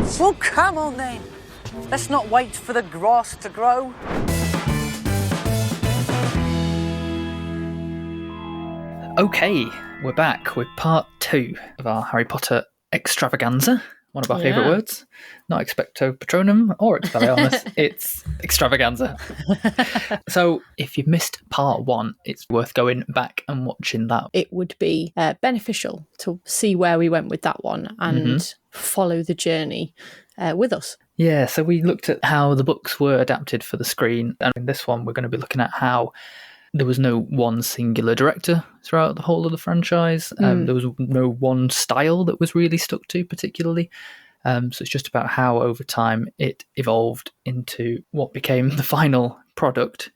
So come on then. Let's not wait for the grass to grow. Okay, we're back with part 2 of our Harry Potter extravaganza. One of our favourite words. Not expecto patronum or Expelliarmus. It's extravaganza. So if you've missed part 1, it's worth going back and watching that. It would be beneficial to see where we went with that one and follow the journey with us. Yeah, so we looked at how the books were adapted for the screen. And in this one, we're going to be looking at how there was no one singular director throughout the whole of the franchise. There was no one style that was really stuck to particularly. So it's just about how over time it evolved into what became the final product.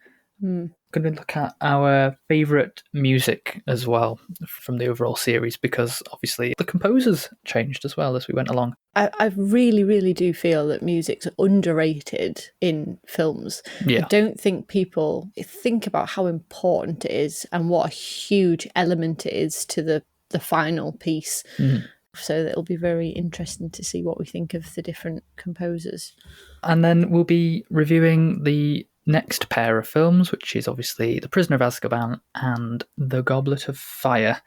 Going to look at our favourite music as well from the overall series, because obviously the composers changed as well as we went along. I really, really do feel that music's underrated in films. Yeah. I don't think people think about how important it is and what a huge element it is to the final piece. So it'll be very interesting to see what we think of the different composers. And then we'll be reviewing the next pair of films, which is obviously The Prisoner of Azkaban and The Goblet of Fire.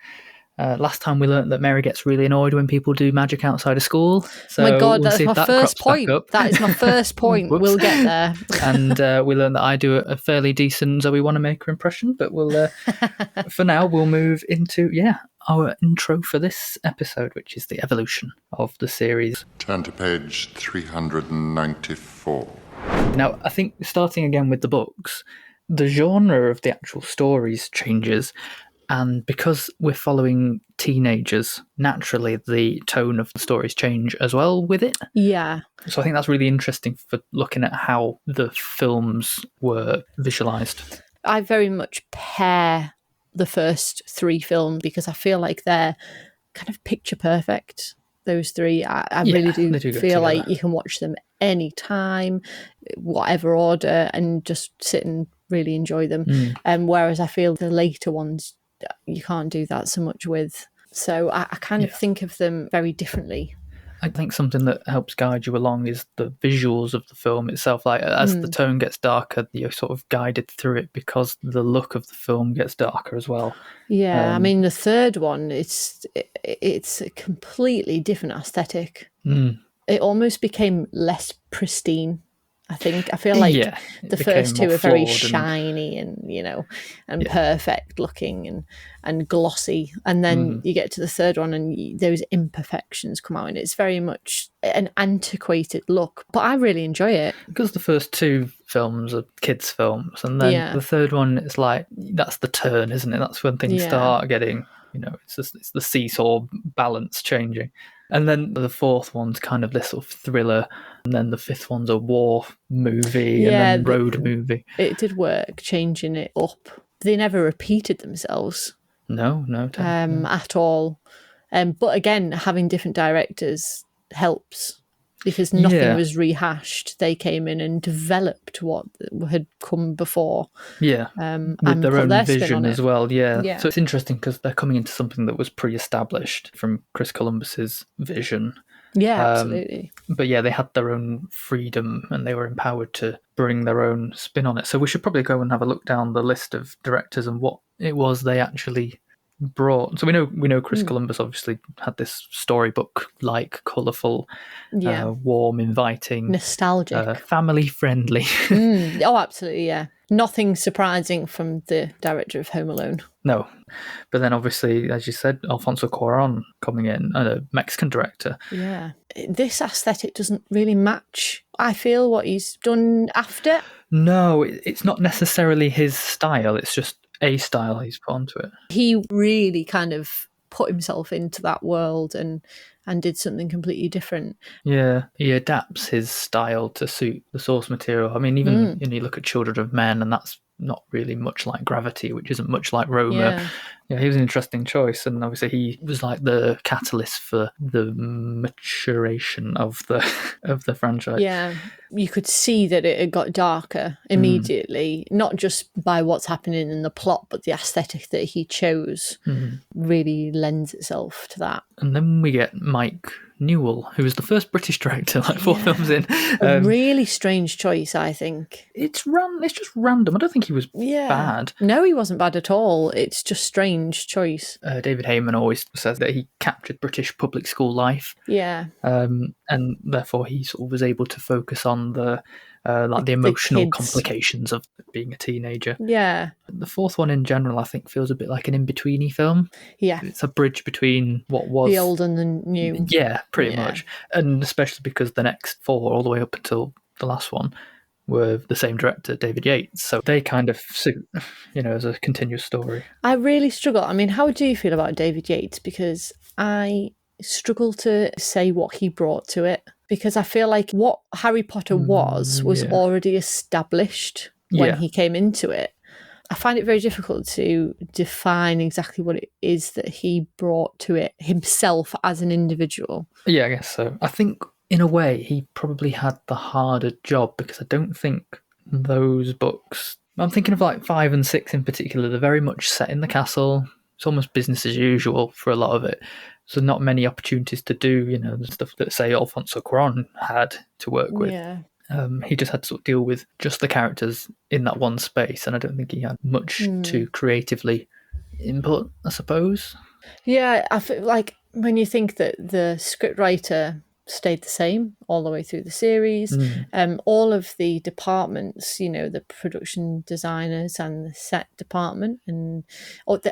Last time we learnt that Mary gets really annoyed when people do magic outside of school. So my God, we'll that's my first point. That is my first point. We'll get there. And we learned that I do a fairly decent Zoe Wanamaker impression, but we'll for now we'll move into our intro for this episode, which is the evolution of the series. Turn to page 394. Now, I think starting again with the books, the genre of the actual stories changes. And because we're following teenagers, naturally the tone of the stories change as well with it. Yeah. So I think that's really interesting for looking at how the films were visualised. I very much pair the first 3 films because I feel like they're kind of picture perfect. Those 3, I really do feel like you can watch them anytime, whatever order, and just sit and really enjoy them. Whereas I feel the later ones, you can't do that so much with. So I kind of think of them very differently. I think something that helps guide you along is the visuals of the film itself. Like as the tone gets darker, you're sort of guided through it because the look of the film gets darker as well. Yeah, I mean the third one, it's a completely different aesthetic. It almost became less pristine. I feel like the first 2 are very shiny and perfect looking and glossy, and then you get to the third one and those imperfections come out, and it's very much an antiquated look, but I really enjoy it because the first 2 films are kids films, and then the third one is like that's the turn, isn't it? That's when things start getting, it's the seesaw balance changing. And then the 4th one's kind of this sort of thriller, and then the 5th one's a war movie, and then road movie. It did work changing it up. They never repeated themselves. No. At all. But again, having different directors helps because nothing was rehashed. They came in and developed what had come before. Yeah, with their own vision as well. Yeah. So it's interesting because they're coming into something that was pre-established from Chris Columbus's vision. Yeah, absolutely. But they had their own freedom and they were empowered to bring their own spin on it. So we should probably go and have a look down the list of directors and what it was they actually brought. So we know Chris Columbus obviously had this storybook like colourful, warm, inviting, nostalgic, family friendly. Oh, absolutely, yeah. Nothing surprising from the director of Home Alone. No, but then obviously, as you said, Alfonso Cuarón coming in, a Mexican director. Yeah, this aesthetic doesn't really match, I feel, what he's done after. No, it's not necessarily his style. It's just a style he's put onto it. He really kind of put himself into that world and did something completely different. Yeah, he adapts his style to suit the source material. I mean, even you look at Children of Men, and that's not really much like Gravity, which isn't much like Roma. Yeah, he was an interesting choice, and obviously he was like the catalyst for the maturation of the franchise. Yeah, you could see that it got darker immediately, not just by what's happening in the plot, but the aesthetic that he chose really lends itself to that. And then we get Mike Newell, who was the first British director, like 4 films in. A really strange choice, I think. It's just random. I don't think he was bad. No, he wasn't bad at all. It's just strange choice. David Heyman always says that he captured British public school life. Yeah. And therefore he sort of was able to focus on the emotional complications of being a teenager. Yeah. The 4th one in general, I think, feels a bit like an in-betweeny film. Yeah. It's a bridge between what was... the old and the new. Yeah, pretty much. And especially because the next 4, all the way up until the last one, were the same director, David Yates. So they kind of suit, as a continuous story. I really struggle. I mean, how do you feel about David Yates? Because I struggle to say what he brought to it. Because I feel like what Harry Potter was already established when he came into it. I find it very difficult to define exactly what it is that he brought to it himself as an individual. Yeah, I guess so. I think, in a way, he probably had the harder job because I don't think those books... I'm thinking of like 5 and 6 in particular. They're very much set in the castle. It's almost business as usual for a lot of it. So not many opportunities to do, the stuff that, say, Alfonso Cuarón had to work with. Yeah. He just had to sort of deal with just the characters in that one space, and I don't think he had much to creatively input, I suppose. Yeah, I feel like when you think that the scriptwriter stayed the same all the way through the series, all of the departments, the production designers and the set department, and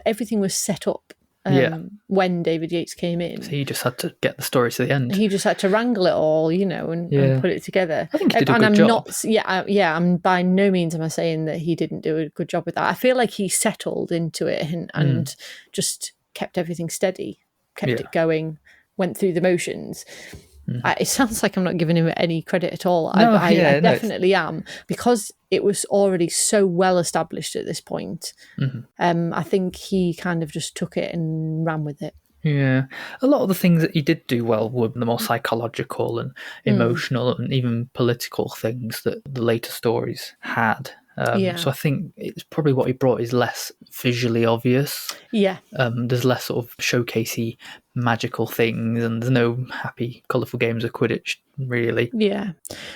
everything was set up when David Yates came in. So he just had to get the story to the end. He just had to wrangle it all, and put it together. I think he did a good job. I'm by no means am I saying that he didn't do a good job with that. I feel like he settled into it and just kept everything steady, kept it going, went through the motions. It sounds like I'm not giving him any credit at all. I definitely am, because it was already so well established at this point. I think he kind of just took it and ran with it. Yeah. A lot of the things that he did do well were the more psychological and emotional and even political things that the later stories had. So I think it's probably what he brought is less visually obvious. Yeah. There's less sort of showcasey magical things, and there's no happy, colourful games of Quidditch, really. Yeah.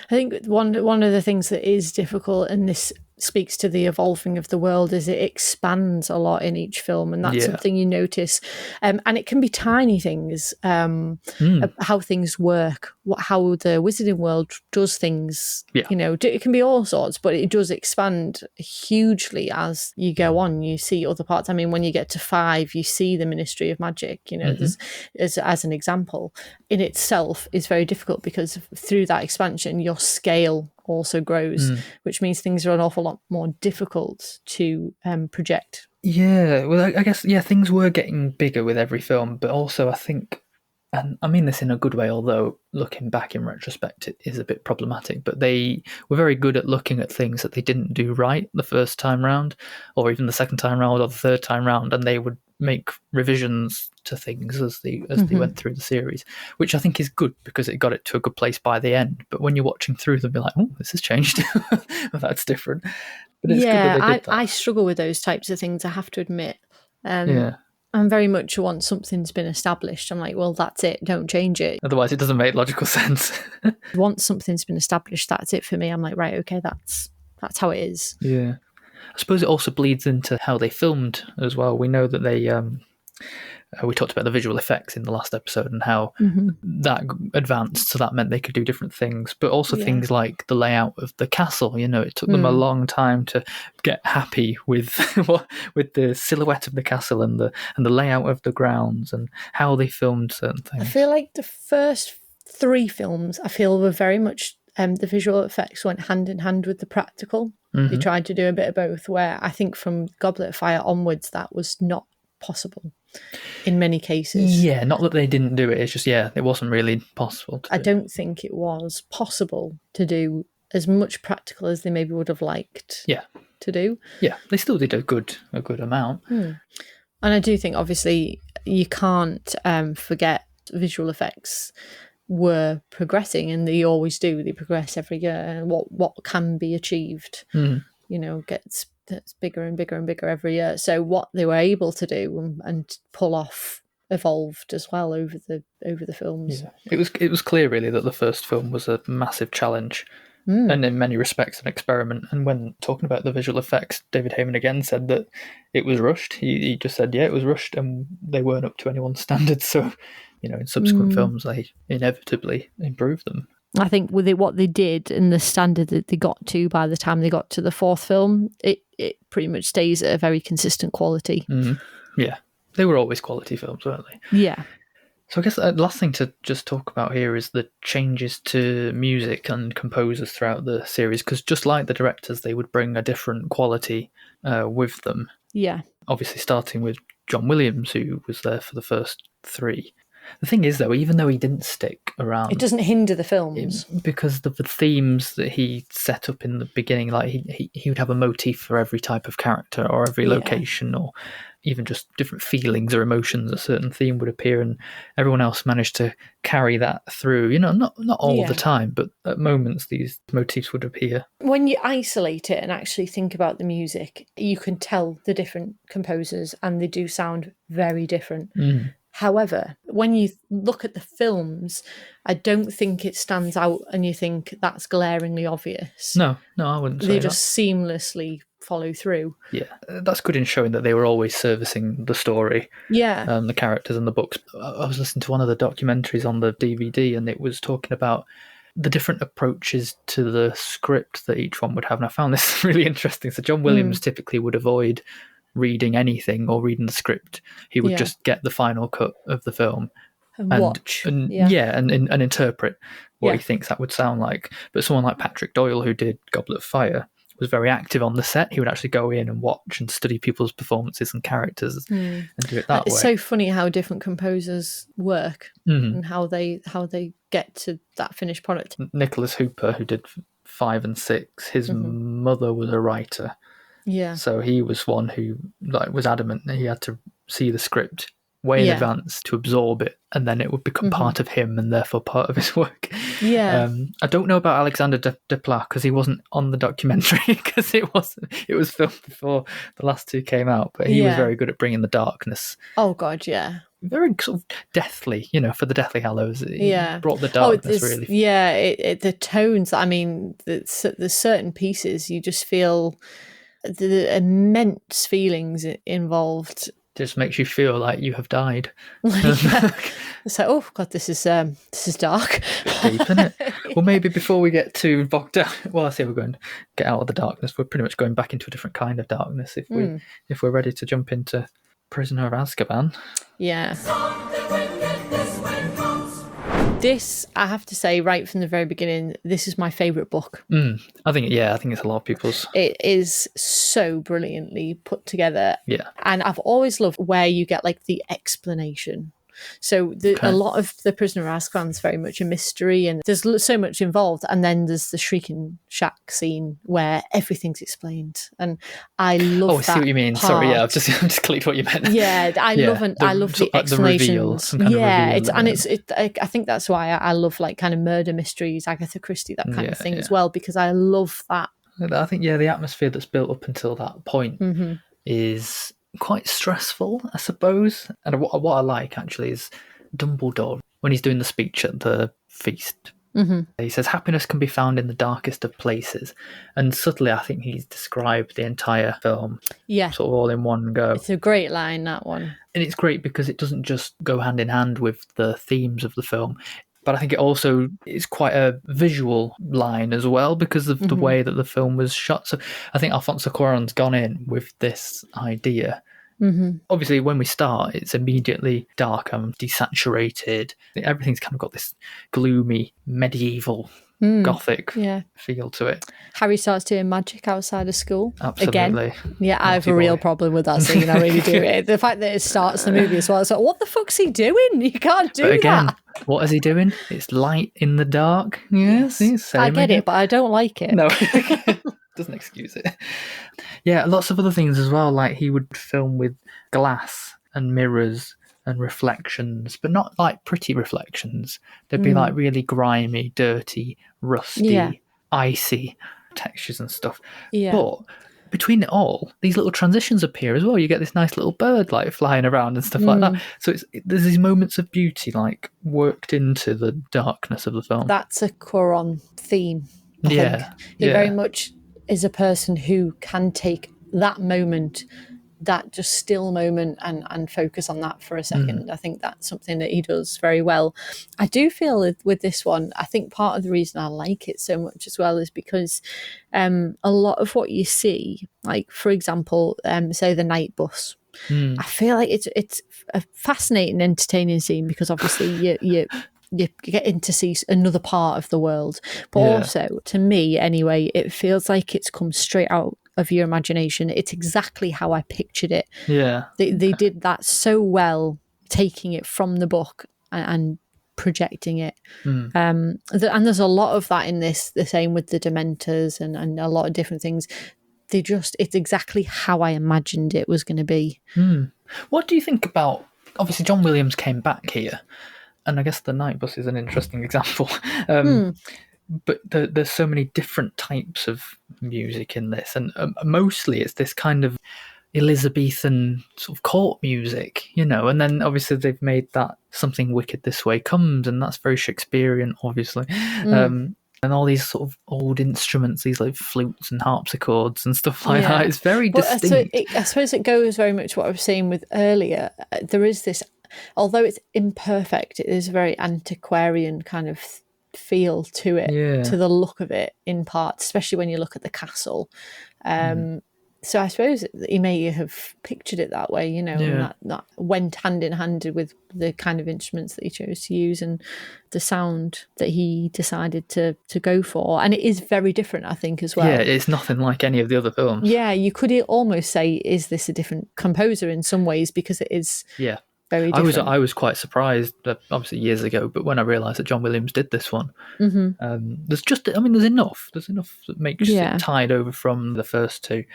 I think one of the things that is difficult, and this speaks to the evolving of the world, is it expands a lot in each film, and that's something you notice. And it can be tiny things, how things work, how the wizarding world does things. It can be all sorts, but it does expand hugely as you go on. You see other parts. I mean, when you get to 5, you see the Ministry of Magic, as an example. In itself is very difficult, because through that expansion, your scale also grows, which means things are an awful lot more difficult to project. Yeah, well, I guess, things were getting bigger with every film, but also I think, and I mean this in a good way, although looking back in retrospect it is a bit problematic, but they were very good at looking at things that they didn't do right the first time round, or even the second time round or the third time round, and they would make revisions to things as they went through the series, which I think is good because it got it to a good place by the end. But when you're watching through them, you're like, oh, this has changed. That's different. But it's good that they did that. I struggle with those types of things, I have to admit. I'm very much, once something's been established, I'm like, well, that's it, don't change it. Otherwise it doesn't make logical sense. Once something's been established, that's it for me. I'm like, right, okay, that's how it is. Yeah. I suppose it also bleeds into how they filmed as well. We know that they we talked about the visual effects in the last episode and how that advanced, so that meant they could do different things, but also things like the layout of the castle. It took them a long time to get happy with with the silhouette of the castle and the layout of the grounds and how they filmed certain things. I feel like the first 3 films, were very much the visual effects went hand in hand with the practical. They tried to do a bit of both, where I think from Goblet of Fire onwards that was not possible in many cases. Yeah, not that they didn't do it, it's just, it wasn't really possible to do. I don't think it was possible to do as much practical as they maybe would have liked to do. Yeah, they still did a good amount. And I do think, obviously, you can't forget visual effects were progressing, and they always do. They progress every year, and what can be achieved, gets bigger and bigger and bigger every year. So what they were able to do and pull off evolved as well over the films. Yeah. It was clear really that the first film was a massive challenge. And in many respects an experiment. And when talking about the visual effects, David Heyman again said that it was rushed. He just said, yeah, it was rushed and they weren't up to anyone's standards. So, in subsequent films, they inevitably improved them. I think with what they did and the standard that they got to by the time they got to the fourth film, it pretty much stays at a very consistent quality. Yeah, they were always quality films, weren't they? Yeah. So I guess the last thing to just talk about here is the changes to music and composers throughout the series, because just like the directors, they would bring a different quality with them. Yeah. Obviously starting with John Williams, who was there for the first 3. The thing is, though, even though he didn't stick around... It doesn't hinder the films. Because the themes that he set up in the beginning, like he would have a motif for every type of character or every location or even just different feelings or emotions. A certain theme would appear and everyone else managed to carry that through. Not all the time, but at moments these motifs would appear. When you isolate it and actually think about the music, you can tell the different composers and they do sound very different. However, when you look at the films, I don't think it stands out and you think that's glaringly obvious. No, I wouldn't say They that. just seamlessly follow through. Yeah, that's good in showing that they were always servicing the story, the characters and the books. I was listening to one of the documentaries on the DVD and it was talking about the different approaches to the script that each one would have. And I found this really interesting. So John Williams typically would avoid reading anything or reading the script. He would just get the final cut of the film and watch and interpret what he thinks that would sound like. But someone like Patrick Doyle, who did Goblet of Fire, was very active on the set. He would actually go in and watch and study people's performances and characters and do it that way. It's so funny how different composers work and how they get to that finished product. Nicholas Hooper, who did 5 and 6, his mother was a writer. Yeah. So he was one who was adamant that he had to see the script way in advance to absorb it, and then it would become part of him and therefore part of his work. Yeah. I don't know about Alexander Desplat because he wasn't on the documentary because it was filmed before the last 2 came out, but he was very good at bringing the darkness. Oh God, yeah. Very sort of deathly, for the Deathly Hallows. He brought the darkness really. Yeah, the tones. I mean, there's certain pieces you just feel the immense feelings involved. Just makes you feel like you have died. It's like, oh God, this is dark. Deep, isn't it? Well, maybe before we get too bogged down, I say we're going to get out of the darkness. We're pretty much going back into a different kind of darkness if we're ready to jump into Prisoner of Azkaban. Yeah. This, I have to say, right from the very beginning, this is my favourite book. I think it's a lot of people's. It is so brilliantly put together. Yeah. And I've always loved where you get the explanation. So a lot of the Prisoner of Azkaban is very much a mystery and there's so much involved. And then there's the Shrieking Shack scene where everything's explained. And I love that. I see what you mean. Part. Sorry, I've just clicked what you meant. Yeah, I love the explanations. The reveal, I think that's why I love kind of murder mysteries, Agatha Christie, that kind of thing as well, because I love that. I think, the atmosphere that's built up until that point is quite stressful, I suppose. And what I like actually is Dumbledore when he's doing the speech at the feast. He says happiness can be found in the darkest of places, and subtly I think he's described the entire film sort of all in one go. It's a great line, that one. And it's great because it doesn't just go hand in hand with the themes of the film, but I think it also is quite a visual line as well because of the way that the film was shot. So I think Alfonso Cuarón's gone in with this idea. Obviously, when we start, it's immediately dark and desaturated. Everything's kind of got this gloomy, medieval, gothic feel to it. Harry starts doing magic outside of school. Absolutely. Again. Yeah, I have a real problem with that scene. I really do. The fact that it starts the movie as well, it's like, what the fuck's he doing? You can't do that. What is he doing? It's light in the dark. Yes. I get it, but I don't like it. No. Doesn't excuse it. Yeah, lots of other things as well, like he would film with glass and mirrors and reflections, but not pretty reflections. They'd be really grimy, dirty, rusty, icy textures and stuff. Yeah. But between it all, these little transitions appear as well. You get this nice little bird like flying around and stuff like that. So there's these moments of beauty like worked into the darkness of the film. That's a Cuarón theme, I think. He very much is a person who can take that moment, that just still moment, and focus on that for a second. I think that's something that he does very well. I do feel with this one, I think part of the reason I like it so much as well is because a lot of what you see, like for example, say the night bus, I feel like it's a fascinating, entertaining scene because obviously you getting to see another part of the world, but also to me anyway, it feels like it's come straight out of your imagination. It's exactly how I pictured it. They did that so well, taking it from the book and projecting it. And there's a lot of that in this, the same with the Dementors and a lot of different things. It's exactly how I imagined it was going to be. What do you think about, obviously John Williams came back here, and I guess the night bus is an interesting example. But there's so many different types of music in this, and mostly it's this kind of Elizabethan sort of court music, and then obviously they've made that Something Wicked This Way Comes, and that's very Shakespearean, obviously. And all these sort of old instruments, these like flutes and harpsichords and stuff like that. It's very distinct. I suppose it goes very much what I was saying with earlier. There is this, although it's imperfect, it is a very antiquarian kind of feel to it, to the look of it in parts, especially when you look at the castle. So I suppose he may have pictured it that way, and that went hand in hand with the kind of instruments that he chose to use and the sound that he decided to go for. And it is very different, I think, as well. Yeah, it's nothing like any of the other films. Yeah, you could almost say, is this a different composer in some ways, because it is very different. I was quite surprised, obviously years ago, but when I realised that John Williams did this one, there's enough that makes it tied over from the first two.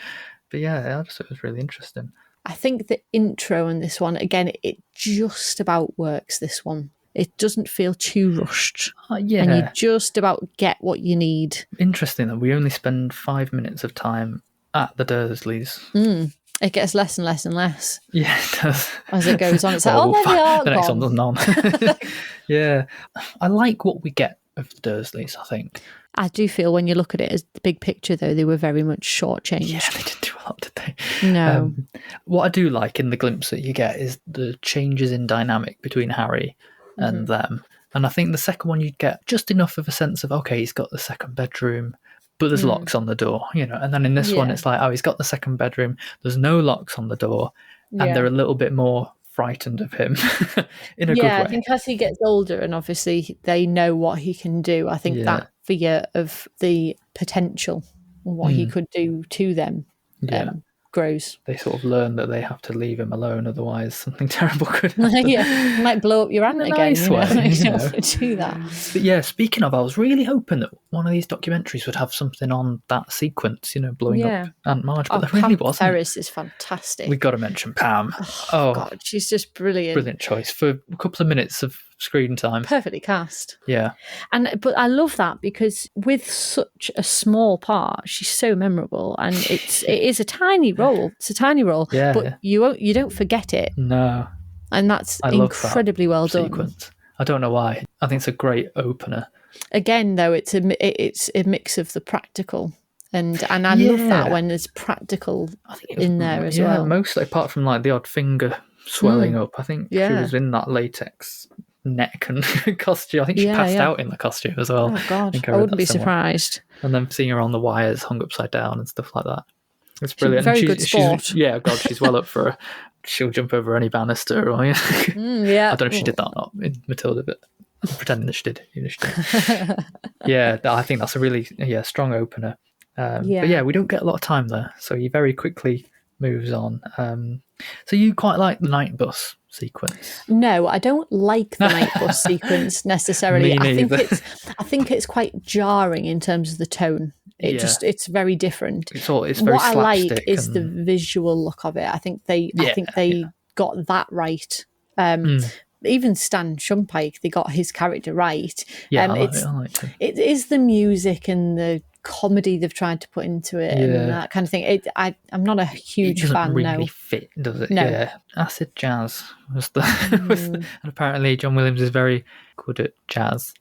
But yeah, I just thought it was really interesting. I think the intro in this one, again, it just about works, this one. It doesn't feel too rushed. And you just about get what you need. Interesting that we only spend 5 minutes of time at the Dursleys. It gets less and less and less. Yeah, it does. As it goes on. It's like, there they are. The next one doesn't on. Yeah. I like what we get of the Dursleys, I think. I do feel when you look at it as the big picture, though, they were very much shortchanged. Yeah, they didn't do a lot, did they? No. What I do like in the glimpse that you get is the changes in dynamic between Harry and them. And I think the second one you'd get just enough of a sense of, okay, he's got the second bedroom, but there's locks on the door, and then in this one it's like, oh, he's got the second bedroom, there's no locks on the door, and they're a little bit more frightened of him in a good way. I think as he gets older and obviously they know what he can do, I think that fear of the potential, what he could do to them grows. They sort of learn that they have to leave him alone, otherwise something terrible could happen. You might blow up your aunt again. Nice way, you don't have to do that. But yeah, speaking of, I was really hoping that one of these documentaries would have something on that sequence, blowing up Aunt Marge, but there really wasn't. Ferris is fantastic. We've got to mention Pam. Oh God, she's just brilliant. Brilliant choice for a couple of minutes of screen time. Perfectly cast. Yeah. But I love that because with such a small part, she's so memorable, and it is a tiny role. It's a tiny role, but you don't forget it. No. And that's incredibly well done. Sequence. I don't know why. I think it's a great opener. Again, though, it's a mix of the practical. And I love that when there's practical in there as well. Mostly apart from like the odd finger swelling up. I think she was in that latex neck and costume. I think she passed out in the costume as well. Oh God, I wouldn't be surprised. And then seeing her on the wires hung upside down and stuff like that. It's brilliant. Very good sport. She's well up for she'll jump over any banister. Or, I don't know if she did that or not in Matilda, but I'm pretending that she did. I think that's a really strong opener. But we don't get a lot of time there, so he very quickly moves on. So you quite like the night bus sequence? No, I don't like the night bus sequence necessarily. Me neither. I think it's quite jarring in terms of the tone. It's very different. It's very what I like slapstick is the visual look of it. I think they got that right. Even Stan Shumpike, they got his character right. I liked him. It is the music and the comedy they've tried to put into it and that kind of thing. I'm not a huge doesn't fan. really No, fit, does it? No. Yeah, acid jazz was and apparently John Williams is very good at jazz,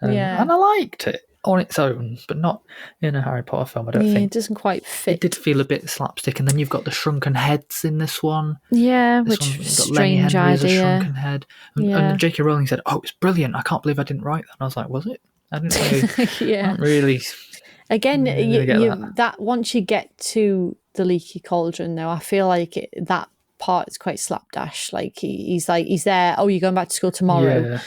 and I liked it on its own, but not in a Harry Potter film. I don't think it doesn't quite fit. It did feel a bit slapstick, and then you've got the shrunken heads in this one. Yeah, This which one, was you've got a Lenny strange Henry as a idea. shrunken head, and J.K. Rowling said, "Oh, it's brilliant! I can't believe I didn't write that." And I was like, "Was it? I didn't really." Yeah. Not really. Again, That. that once you get to the leaky cauldron, though, I feel like that part is quite slapdash. Like he's there. Oh, you're going back to school tomorrow. Yeah.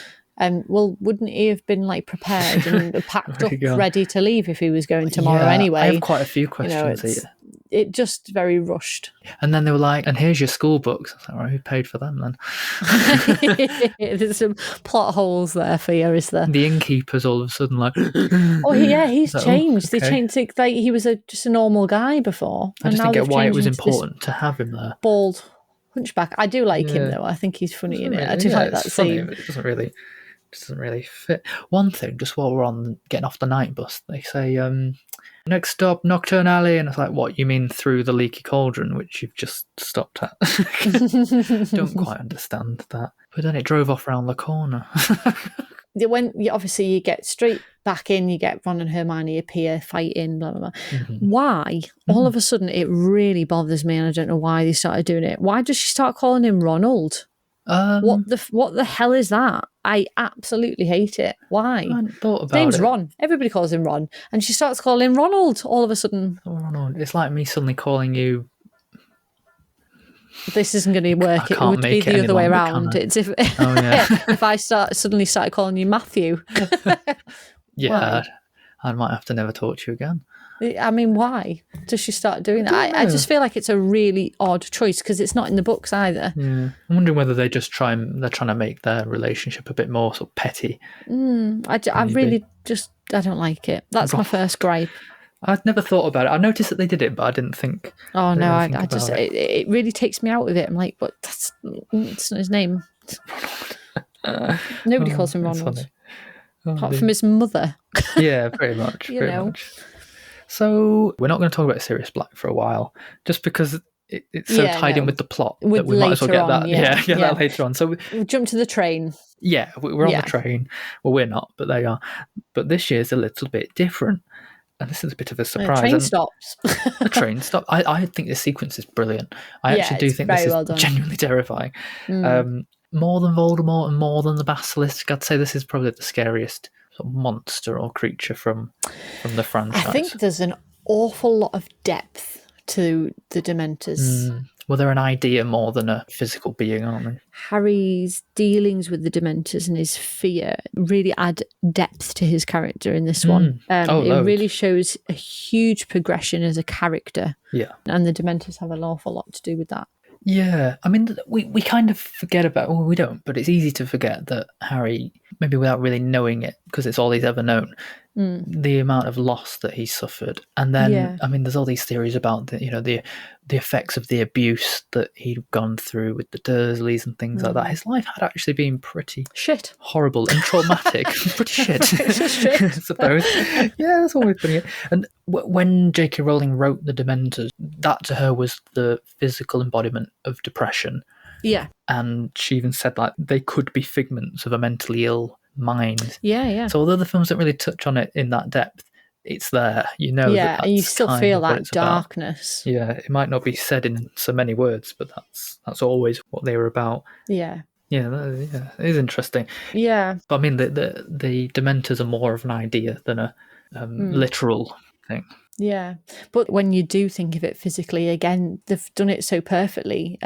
Well, wouldn't he have been like prepared and packed up, ready to leave if he was going tomorrow anyway? I have quite a few questions here. It just very rushed. And then they were like, "And here's your school books." I was like, "Right, who paid for them then?" There's some plot holes there for you, is there? The innkeeper's all of a sudden like, oh yeah, he's like, changed. Oh, okay. They changed it, like he was just a normal guy before. I just didn't get why it was important to have him there. Bald hunchback. I do like him though. I think he's funny in it. I do like that scene. But it doesn't really fit. One thing, just while we're on getting off the night bus, they say, next stop, Nocturne Alley. And it's like, what, you mean through the leaky cauldron, which you've just stopped at? Don't quite understand that. But then it drove off around the corner. When obviously you get straight back in, you get Ron and Hermione appear, fighting, blah, blah, blah. Mm-hmm. Why? All of a sudden, it really bothers me, and I don't know why they started doing it. Why does she start calling him Ronald? What the hell is that? I absolutely hate it. Why? I hadn't thought about His name's it. Ron. Everybody calls him Ron. And she starts calling him Ronald all of a sudden. Oh, Ronald. It's like me suddenly calling you... This isn't going to work. It would be the other way around. It's if if I suddenly started calling you Matthew. Yeah, I might have to never talk to you again. I mean, why does she start doing that? I just feel like it's a really odd choice because it's not in the books either. Yeah, I'm wondering whether they're trying to make their relationship a bit more sort of petty. I really just I don't like it. That's my first gripe. I'd never thought about it. I noticed that they did it, but I didn't think. Oh no, I just it really takes me out of it. I'm like, but that's not his name. Nobody calls him Ronald, apart from his mother. Yeah, pretty much. Pretty much. So we're not going to talk about Sirius Black for a while, just because it's so tied in with the plot that we might as well get that. Get that later on. So we jump to the train. Yeah, we're on the train. Well, we're not, but they are. But this year's a little bit different. And this is a bit of a surprise. The train stops. The train stops. I think this sequence is brilliant. I actually do think this is genuinely terrifying. More than Voldemort and more than the Basilisk, I'd say this is probably the scariest sort of monster or creature from the franchise. I think there's an awful lot of depth to the Dementors. Well, they're an idea more than a physical being, aren't they? Harry's dealings with the Dementors and his fear really add depth to his character in this one. It really shows a huge progression as a character. Yeah. And the Dementors have an awful lot to do with that. Yeah, I mean, we kind of forget about, well, we don't, but it's easy to forget that Harry, maybe without really knowing it, because it's all he's ever known, the amount of loss that he suffered. And then, I mean, there's all these theories about, the effects of the abuse that he'd gone through with the Dursleys and things like that. His life had actually been pretty horrible and traumatic. Pretty shit, I suppose. Yeah, that's always putting it. And when J.K. Rowling wrote The Dementors, that to her was the physical embodiment of depression. Yeah. And she even said like they could be figments of a mentally ill mind. Yeah. So although the films don't really touch on it in that depth, it's there. Yeah, and you still feel that darkness. About. Yeah, it might not be said in so many words, but that's always what they were about. Yeah. Yeah, it is interesting. Yeah. But I mean, the Dementors are more of an idea than a literal thing. Yeah. But when you do think of it physically, again, they've done it so perfectly,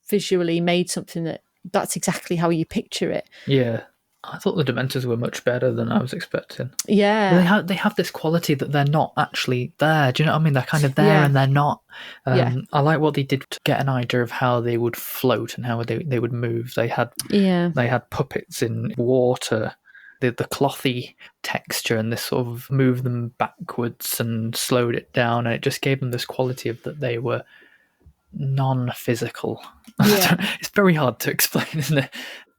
visually made something that's exactly how you picture it. Yeah. I thought the Dementors were much better than I was expecting. Yeah. Well, they have this quality that they're not actually there. Do you know what I mean? They're kind of there and they're not. I like what they did to get an idea of how they would float and how they would move. They had puppets in water. The clothy texture and this sort of moved them backwards and slowed it down, and it just gave them this quality of that they were non-physical. Yeah. It's very hard to explain, isn't it?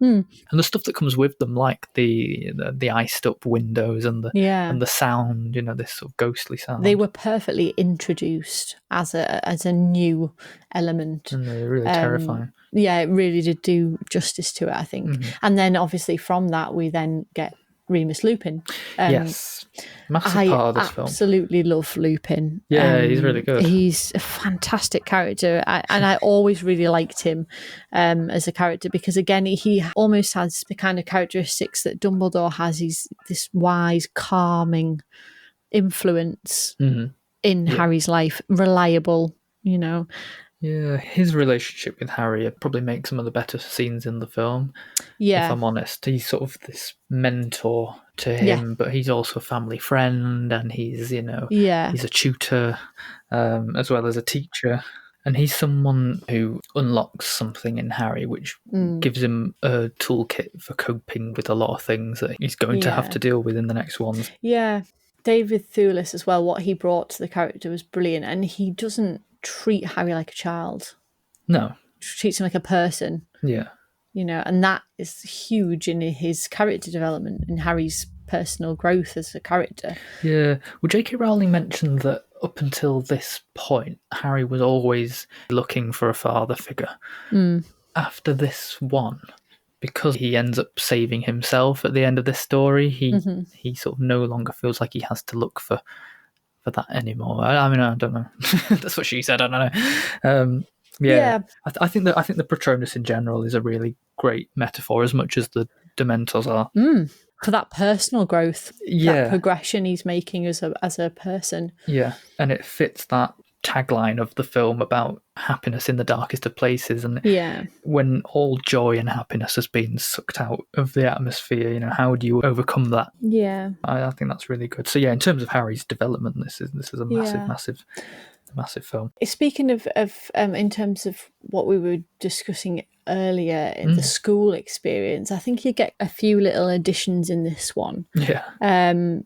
And the stuff that comes with them, like the iced up windows and the sound, this sort of ghostly sound. They were perfectly introduced as a new element. And they're really terrifying. Yeah, it really did do justice to it, I think. And then obviously from that we then get Remus Lupin. Yes. Massive part of this film. I absolutely love Lupin. Yeah, he's really good. He's a fantastic character. And I always really liked him as a character because, again, he almost has the kind of characteristics that Dumbledore has. He's this wise, calming influence in Harry's life, reliable, Yeah, his relationship with Harry probably makes some of the better scenes in the film. Yeah. If I'm honest, he's sort of this mentor to him, but he's also a family friend, and he's, he's a tutor as well as a teacher. And he's someone who unlocks something in Harry, which gives him a toolkit for coping with a lot of things that he's going to have to deal with in the next ones. Yeah. David Thewlis as well, what he brought to the character was brilliant. And he doesn't treat Harry like a child. No. He treats him like a person. Yeah. And that is huge in his character development, in Harry's personal growth as a character. Yeah. Well, J.K. Rowling mentioned that up until this point, Harry was always looking for a father figure. After this one, because he ends up saving himself at the end of this story, he sort of no longer feels like he has to look for that anymore. I mean, I don't know. That's what she said. I don't know. I think the Patronus in general is a really great metaphor, as much as the Dementors are. For that personal growth, that progression he's making as a person. Yeah, and it fits that tagline of the film about happiness in the darkest of places, and when all joy and happiness has been sucked out of the atmosphere, how do you overcome that? I think that's really good. So in terms of Harry's development, this is a massive film. Speaking of in terms of what we were discussing earlier in the school experience, I think you get a few little additions in this one.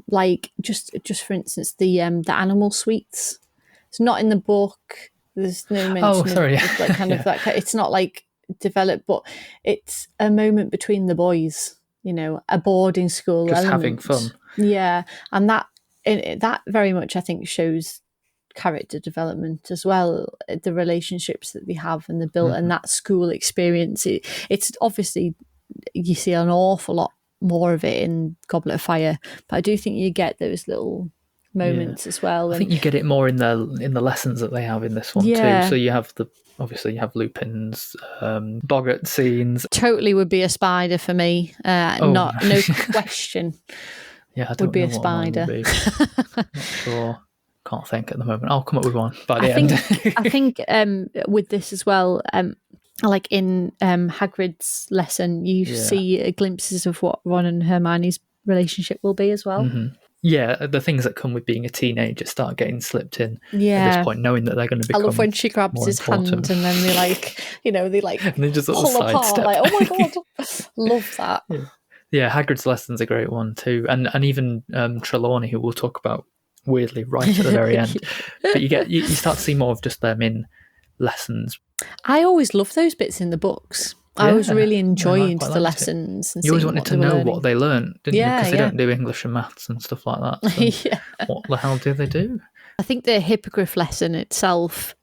Like just for instance, the animal sweets. It's not in the book. There's no mention of like kind of that. It's not like developed, but it's a moment between the boys. A boarding school, just element. Having fun. Yeah, and that very much I think shows character development as well. The relationships that they have and the build and that school experience. It's obviously you see an awful lot more of it in Goblet of Fire, but I do think you get those little moments as well. I think you get it more in the lessons that they have in this one too. So you have obviously you have Lupin's boggart scenes. Totally would be a spider for me. No question. Yeah, I don't would be know a spider. Would be. Not sure. Can't think at the moment. I'll come up with one by the end. I think with this as well, like in Hagrid's lesson, you see glimpses of what Ron and Hermione's relationship will be as well. Yeah, the things that come with being a teenager start getting slipped in at this point, knowing that they're going to become. I love when she grabs his hand and then they and they just sort of pull apart. sidestep. Like, oh my god, love that. Yeah, Hagrid's lesson's a great one too, and even Trelawney, who we'll talk about weirdly right at the very end. But you start to see more of just them in lessons. I always love those bits in the books. I always really enjoyed the lessons. And you always wanted to know what they learned, didn't you? Because they don't do English and maths and stuff like that. So what the hell do they do? I think the Hippogriff lesson itself,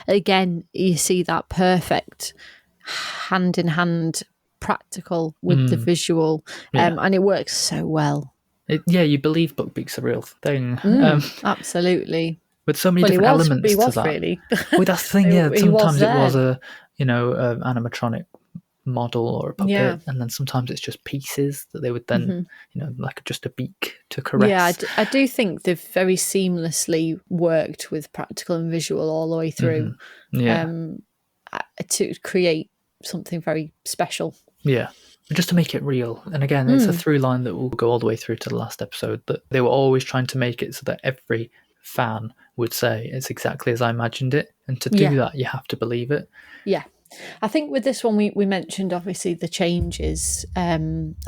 again, you see that perfect hand-in-hand practical with the visual, and it works so well. You believe Buckbeak's a real thing. Absolutely. With so many different elements he to was that. Really. Well, that's the thing, sometimes it was a animatronic model or a puppet, and then sometimes it's just pieces that they would then, like just a beak to caress. Yeah, I do think they've very seamlessly worked with practical and visual all the way through to create something very special. Yeah. Just to make it real. And again, it's a through line that will go all the way through to the last episode, that they were always trying to make it so that every fan would say it's exactly as I imagined it. And to do that, you have to believe it. Yeah. I think with this one, we mentioned obviously the changes. I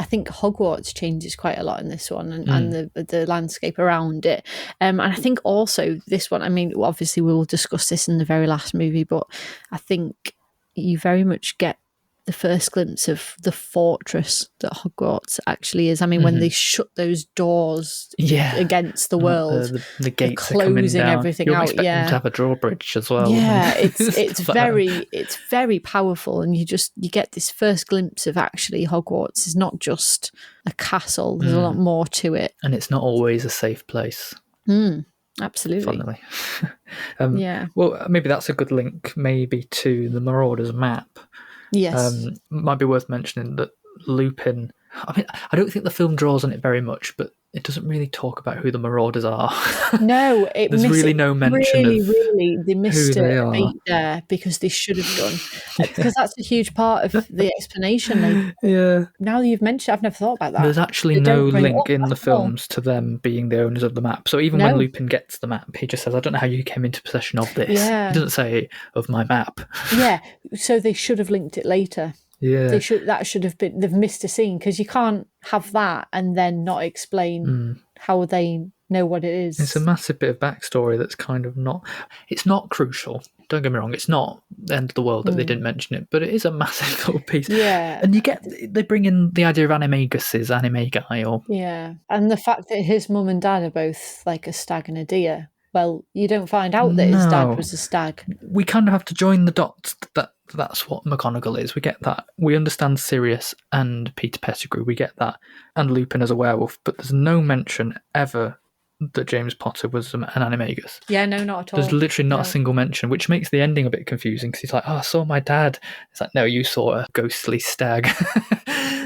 think Hogwarts changes quite a lot in this one, and the landscape around it. And I think also this one, I mean, obviously we will discuss this in the very last movie, but I think you very much get the first glimpse of the fortress that Hogwarts actually is. I mean, when they shut those doors against the world, the gates are coming closing down. everything You're out. expecting them to have a drawbridge as well. Yeah, and it's stuff like that. it's very powerful, and you get this first glimpse of actually Hogwarts is not just a castle. There's a lot more to it, and it's not always a safe place. Absolutely. Funnily. Yeah. Well, maybe that's a good link, maybe to the Marauders map. Yes. Might be worth mentioning that Lupin. I mean, I don't think the film draws on it very much, but it doesn't really talk about who the Marauders are. No, there's really no mention of they missed who they a are. beat there because they should have done. Because that's a huge part of the explanation. Yeah. Now that you've mentioned, I've never thought about that. There's actually no link in the films to them being the owners of the map. So even when Lupin gets the map, he just says, "I don't know how you came into possession of this." Yeah. He doesn't say of my map. Yeah. So they should have linked it later. Yeah. That should have been. They've missed a scene because you can't have that and then not explain how they know what it is. It's a massive bit of backstory that's kind of not. It's not crucial. Don't get me wrong. It's not the end of the world that they didn't mention it, but it is a massive little piece. Yeah. And they bring in the idea of animagus, animagi, or and the fact that his mum and dad are both like a stag and a deer. Well, you don't find out that his dad was a stag. We kind of have to join the dots that's what McGonagall is. We get that. We understand Sirius and Peter Pettigrew. We get that. And Lupin as a werewolf. But there's no mention ever that James Potter was an animagus. Yeah, no, not at all. There's literally not a single mention, which makes the ending a bit confusing because he's like, "Oh, I saw my dad." It's like, no, you saw a ghostly stag.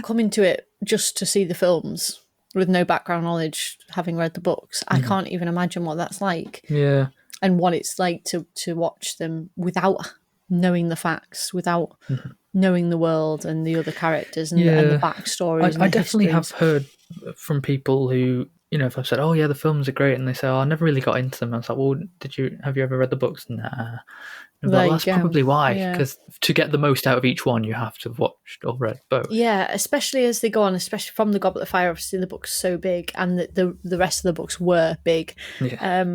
Coming to it just to see the films with no background knowledge, having read the books, I can't even imagine what that's like. Yeah. And what it's like to watch them without knowing the facts, without knowing the world and the other characters and the backstories. I definitely have heard from people who, if I've said, "Oh yeah, the films are great," and they say, "Oh, I never really got into them." I was like, "Well, have you ever read the books?" Nah. Well, that's probably why, because to get the most out of each one, you have to have watched or read both. Yeah, especially as they go on, especially from the Goblet of Fire. Obviously, the book's so big, and the rest of the books were big. Yeah.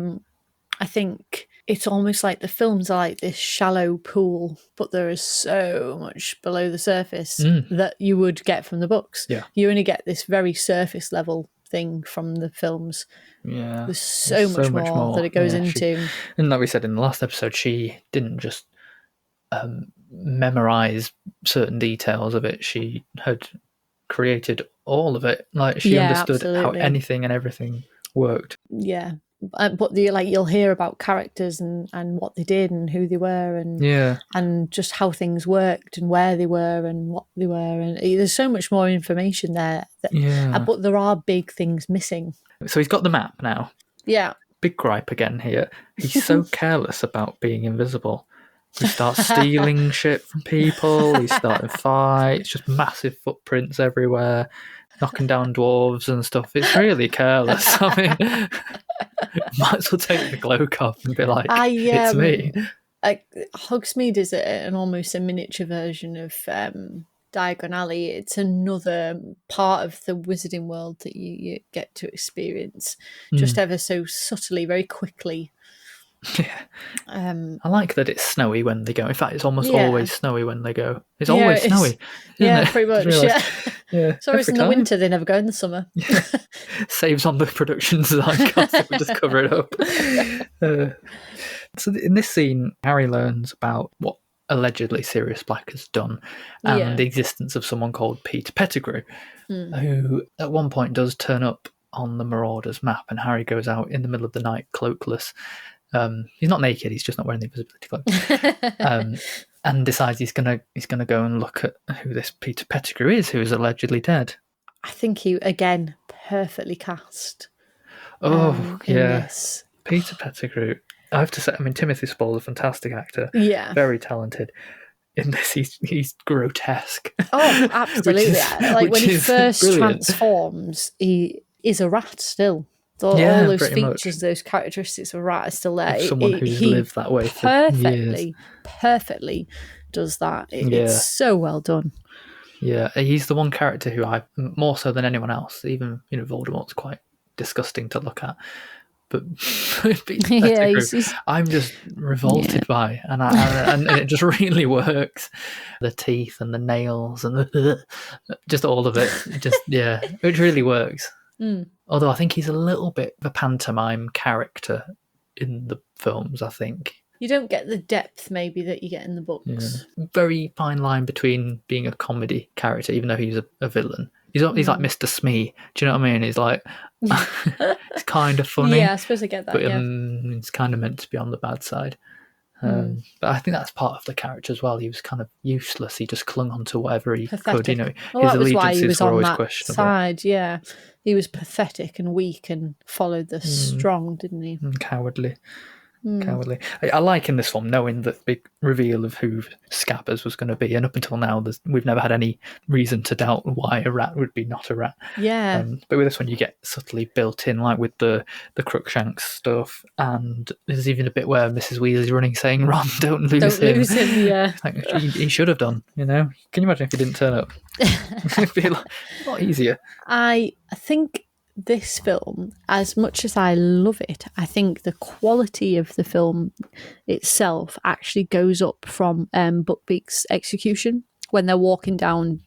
I think it's almost like the films are like this shallow pool, but there is so much below the surface that you would get from the books. Yeah. You only get this very surface level thing from the films. Yeah. There's so much more that it goes into. And like we said in the last episode, she didn't just memorize certain details of it. She had created all of it. Like she understood how anything and everything worked. Yeah. But you'll hear about characters and what they did and who they were and just how things worked and where they were and what they were, and there's so much more information there. But there are big things missing. So he's got the map now. Yeah. Big gripe again here. He's so careless about being invisible. He starts stealing shit from people. He's starting fights. Just massive footprints everywhere. Knocking down dwarves and stuff. It's really careless. I mean, might as well take the cloak off and be like, "It's me." Hogsmeade is an almost a miniature version of Diagon Alley. It's another part of the wizarding world that you get to experience just ever so subtly, very quickly. Yeah. I like that it's snowy when they go. In fact, it's almost always snowy when they go. It's always snowy. Yeah, it? pretty much. Yeah. So it's in the winter, they never go in the summer. Yeah. Saves on the production design costs if we just cover it up. So in this scene, Harry learns about what allegedly Sirius Black has done and the existence of someone called Peter Pettigrew, who at one point does turn up on the Marauders map, and Harry goes out in the middle of the night cloakless. He's not naked; he's just not wearing the invisibility cloak. And decides he's gonna go and look at who this Peter Pettigrew is, who is allegedly dead. I think he again perfectly cast. This. Peter Pettigrew. I have to say, I mean, Timothy Spall's a fantastic actor. Yeah, very talented. In this, he's grotesque. Oh, absolutely! Like when he first transforms, he is a rat still. All those features, those characteristics of a rat are still there. Someone who's lived that way for years. Perfectly does that. It's so well done. Yeah, he's the one character who I, more so than anyone else, even Voldemort's quite disgusting to look at, but I'm just revolted by, and it just really works. The teeth and the nails and just all of it, it really works. Although I think he's a little bit of a pantomime character in the films, I think. You don't get the depth maybe that you get in the books. Very fine line between being a comedy character, even though he's a villain. He's like Mr. Smee. Do you know what I mean? He's like, it's kind of funny. Yeah, I suppose I get that, but it's kind of meant to be on the bad side. But I think that's part of the character as well. He was kind of useless. He just clung on to whatever he could. You know, that was why he was on that side. Yeah, he was pathetic and weak and followed the strong, didn't he? And cowardly. Cowardly. I like in this film knowing the big reveal of who Scabbers was going to be, and up until now we've never had any reason to doubt why a rat would be not a rat. Yeah. But with this one you get subtly built in, like with the Crookshanks stuff, and there's even a bit where Mrs. Weasley's running saying, Ron, don't lose him. Yeah. Like, he should have done, you know. Can you imagine if he didn't turn up? It'd be a lot easier. I think this film, as much as I love it, I think the quality of the film itself actually goes up from Buckbeak's execution, when they're walking down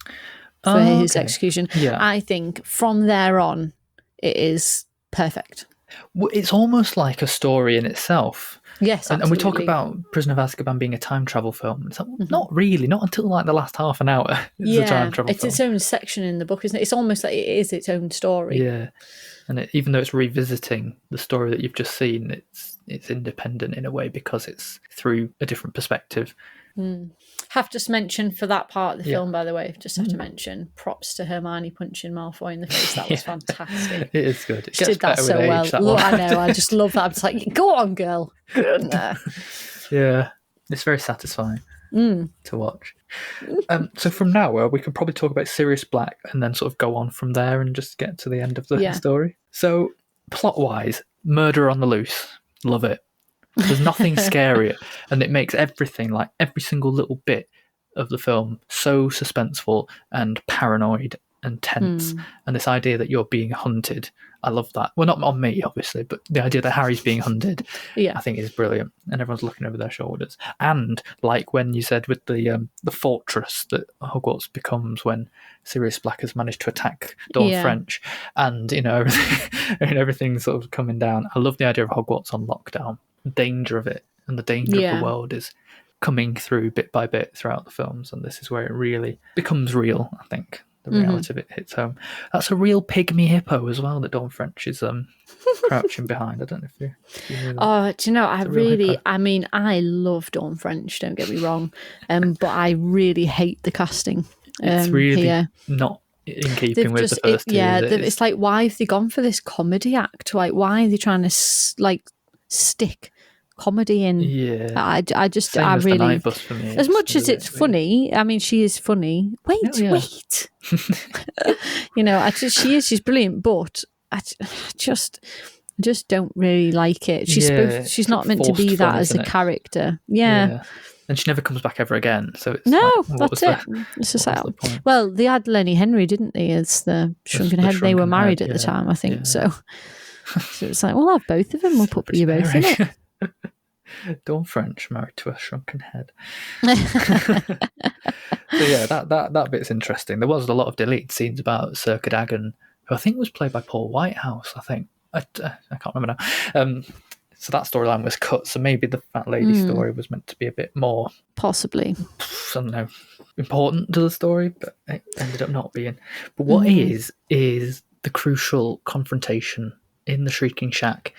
for his execution. Yeah. I think from there on, it is perfect. Well, it's almost like a story in itself. Yes, and we talk about Prisoner of Azkaban being a time travel film. It's like, not really, not until like the last half an hour. It's a time travel film. Its own section in the book, isn't it? It's almost like it is its own story. Yeah, and even though it's revisiting the story that you've just seen, it's independent in a way because it's through a different perspective. Have to mention for that part of the film, by the way, just have to mention props to Hermione punching Malfoy in the face. That was fantastic. It is good. She did that so well. I know. I just love that. I'm just like, go on, girl. Yeah, it's very satisfying to watch. So from now, we can probably talk about Sirius Black and then sort of go on from there and just get to the end of the story. So plot-wise, murder on the loose. Love it. There's nothing scarier, and it makes everything, like every single little bit of the film, so suspenseful and paranoid and tense. And this idea that you're being hunted, I love that. Well, not on me, obviously, but the idea that Harry's being hunted, I think is brilliant, and everyone's looking over their shoulders. And like when you said with the fortress that Hogwarts becomes when Sirius Black has managed to attack Dawn French, and you know everything's sort of coming down. I love the idea of Hogwarts on lockdown. Danger of it and the danger of the world is coming through bit by bit throughout the films, and this is where it really becomes real. I think the reality of it hits home. That's a real pygmy hippo as well that Dawn French is crouching behind. I don't know if you knew that. Do you know, I love Dawn French, don't get me wrong, but I really hate the casting. It's really not in keeping with the first two. It's like, why have they gone for this comedy act? Like, why are they trying to stick comedy in? I really, Night Bus for me, as much as it's funny. I mean, she is funny. Wait. You know, she's brilliant, but I just don't really like it. She's not meant to be that as a character. Yeah. And she never comes back ever again. So it's that's it. It's just like, well, they had Lenny Henry, didn't they, as the shrunken head? They were married at the time, I think. So it's like, we'll have both of them. We'll put you both in it. Dawn French married to a shrunken head. So that bit's interesting. There was a lot of deleted scenes about Sir Cadogan, who I think was played by Paul Whitehouse. I think I can't remember now. So that storyline was cut. So maybe the fat lady story was meant to be a bit more, possibly, I don't know, important to the story, but it ended up not being. But what is the crucial confrontation in the Shrieking Shack.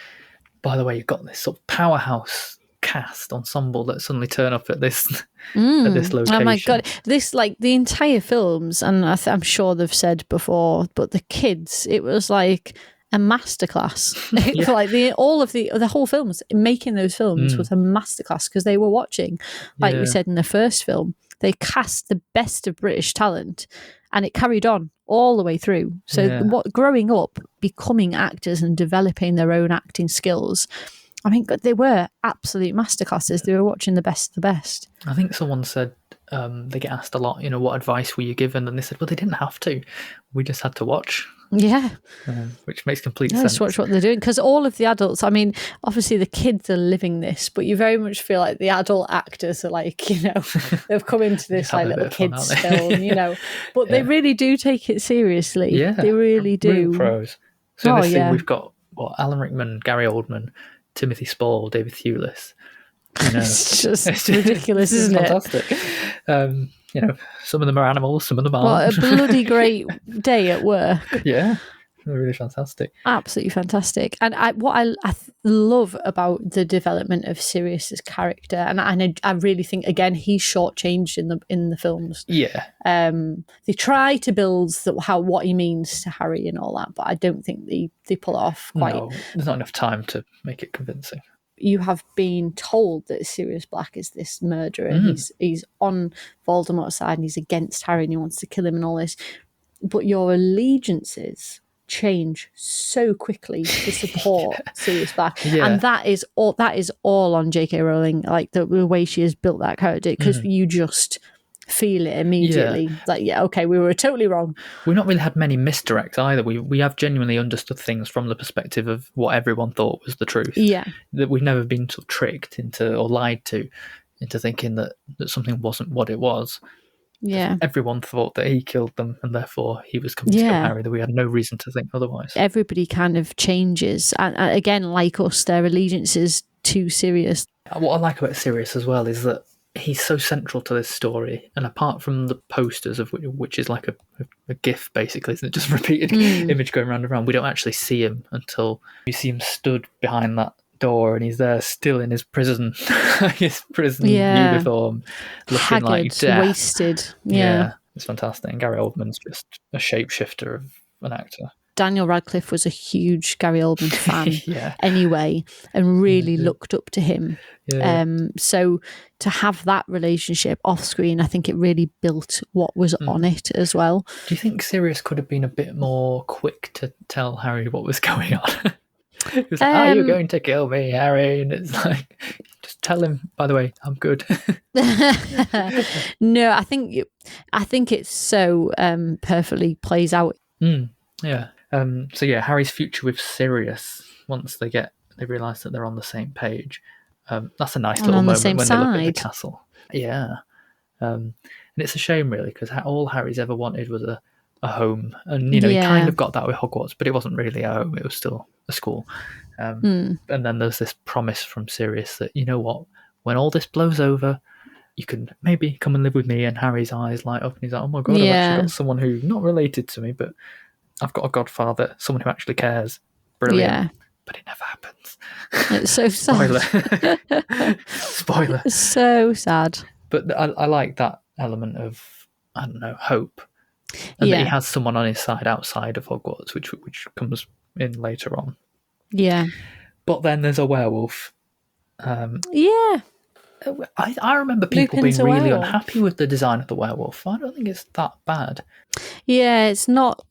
By the way, you've got this sort of powerhouse cast ensemble that suddenly turn up at this at this location. Oh my god, this, like, the entire films, and I'm sure they've said before, but the kids, it was like a masterclass. Like the whole films, making those films was a masterclass, because they were watching, like we said in the first film, they cast the best of British talent, and it carried on all the way through. So growing up, becoming actors and developing their own acting skills, I mean, they were absolute masterclasses. They were watching the best of the best. I think someone said they get asked a lot, what advice were you given? And they said, well, they didn't have to. We just had to watch. Yeah. Which makes complete Yeah, sense. just watch what they're doing. Because all of the adults, I mean, obviously the kids are living this, but you very much feel like the adult actors are like, you know, they've come into this like little kids film, you know. But they really do take it seriously. Yeah. They really do. Real pros. So in this scene, we've got Alan Rickman, Gary Oldman, Timothy Spall, David Thewlis. You know, it's just ridiculous, isn't it? Fantastic. You know, some of them are animals, some of them aren't. What a bloody great day at work. Yeah, really fantastic. Absolutely fantastic. And what I love about the development of Sirius's character, and I really think again he's shortchanged in the films. Yeah. They try to build what he means to Harry and all that, but I don't think they pull it off quite. No, there's not enough time to make it convincing. You have been told that Sirius Black is this murderer. He's on Voldemort's side and he's against Harry and he wants to kill him and all this. But your allegiances change so quickly to support Sirius Black. Yeah. And that is all on J.K. Rowling, like the way she has built that character, because you just feel it immediately. Like, yeah, okay, we were totally wrong. We've not really had many misdirects either. We have genuinely understood things from the perspective of what everyone thought was the truth. Yeah. That we've never been sort of tricked into or lied to into thinking that something wasn't what it was. Yeah. Everyone thought that he killed them and therefore he was coming to kill Harry, that we had no reason to think otherwise. Everybody kind of changes. And again, like us, their allegiances to Sirius. What I like about Sirius as well is that he's so central to this story, and apart from the posters of which is like a GIF basically, isn't it? Just repeated image going round and round. We don't actually see him until you see him stood behind that door, and he's there still in his prison uniform, looking haggard, like death, wasted. Yeah, it's fantastic. And Gary Oldman's just a shapeshifter of an actor. Daniel Radcliffe was a huge Gary Oldman fan anyway, and really looked up to him. Yeah. So to have that relationship off screen, I think it really built what was on it as well. Do you think Sirius could have been a bit more quick to tell Harry what was going on? He was like, are you going to kill me, Harry? And it's like, just tell him, by the way, I'm good. No, I think it's so perfectly plays out. Yeah. So yeah, Harry's future with Sirius, once they realise that they're on the same page. That's a nice little moment when they look at the castle. Yeah. And it's a shame really, because all Harry's ever wanted was a home. And he kind of got that with Hogwarts, but it wasn't really a home, it was still a school. And then there's this promise from Sirius that, you know what, when all this blows over, you can maybe come and live with me. And Harry's eyes light up and he's like, oh my god, I've actually got someone who's not related to me, but I've got a godfather, someone who actually cares. Brilliant. Yeah. But it never happens. It's so sad. Spoiler. It's so sad. But I like that element of, I don't know, hope. And that he has someone on his side outside of Hogwarts, which comes in later on. Yeah. But then there's a werewolf. Yeah. I remember people being really unhappy with the design of the werewolf. I don't think it's that bad. Yeah, it's not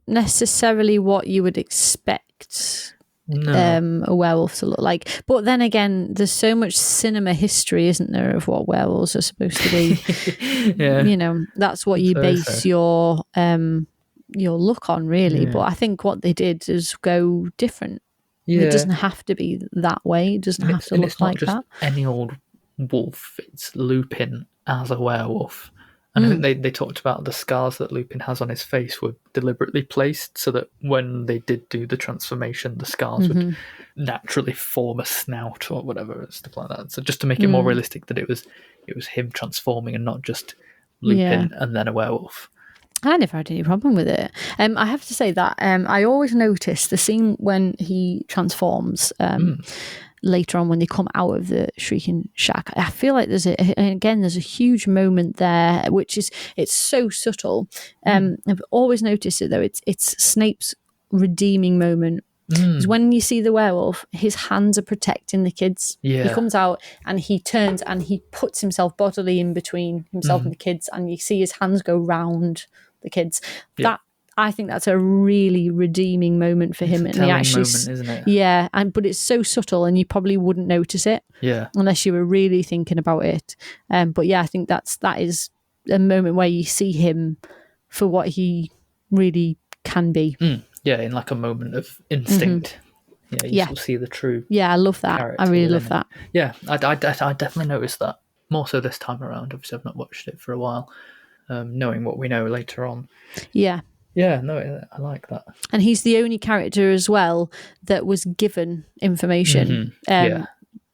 necessarily what you would expect a werewolf to look like. But then again, there's so much cinema history, isn't there, of what werewolves are supposed to be. Yeah. You know, that's what you base your look on, really. But I think what they did is go different. Yeah. It doesn't have to be that way. It doesn't have to look like that. It's not just any old wolf. It's Lupin as a werewolf. And I think they talked about the scars that Lupin has on his face were deliberately placed so that when they did do the transformation, the scars would naturally form a snout or whatever and stuff like that. So just to make it more realistic, that it was him transforming and not just Lupin and then a werewolf. I never had any problem with it. I have to say that I always notice the scene when he transforms later on when they come out of the Shrieking Shack. I feel like there's a huge moment there, which it's so subtle. I've always noticed it though. It's Snape's redeeming moment. Because when you see the werewolf, his hands are protecting the kids. Yeah. He comes out and he turns and he puts himself bodily in between himself and the kids, and you see his hands go round the kids. Yeah. I think that's a really redeeming moment for him. It's a telling moment, isn't it? Yeah, but it's so subtle and you probably wouldn't notice it. Yeah. Unless you were really thinking about it. But yeah, I think that is a moment where you see him for what he really can be. Yeah, in like a moment of instinct. Yeah, you sort of see the true. Yeah, I love that. I really love that. Yeah, I definitely noticed that more so this time around. Obviously, I've not watched it for a while. Knowing what we know later on. Yeah. Yeah, no, I like that. And he's the only character as well that was given information. Yeah,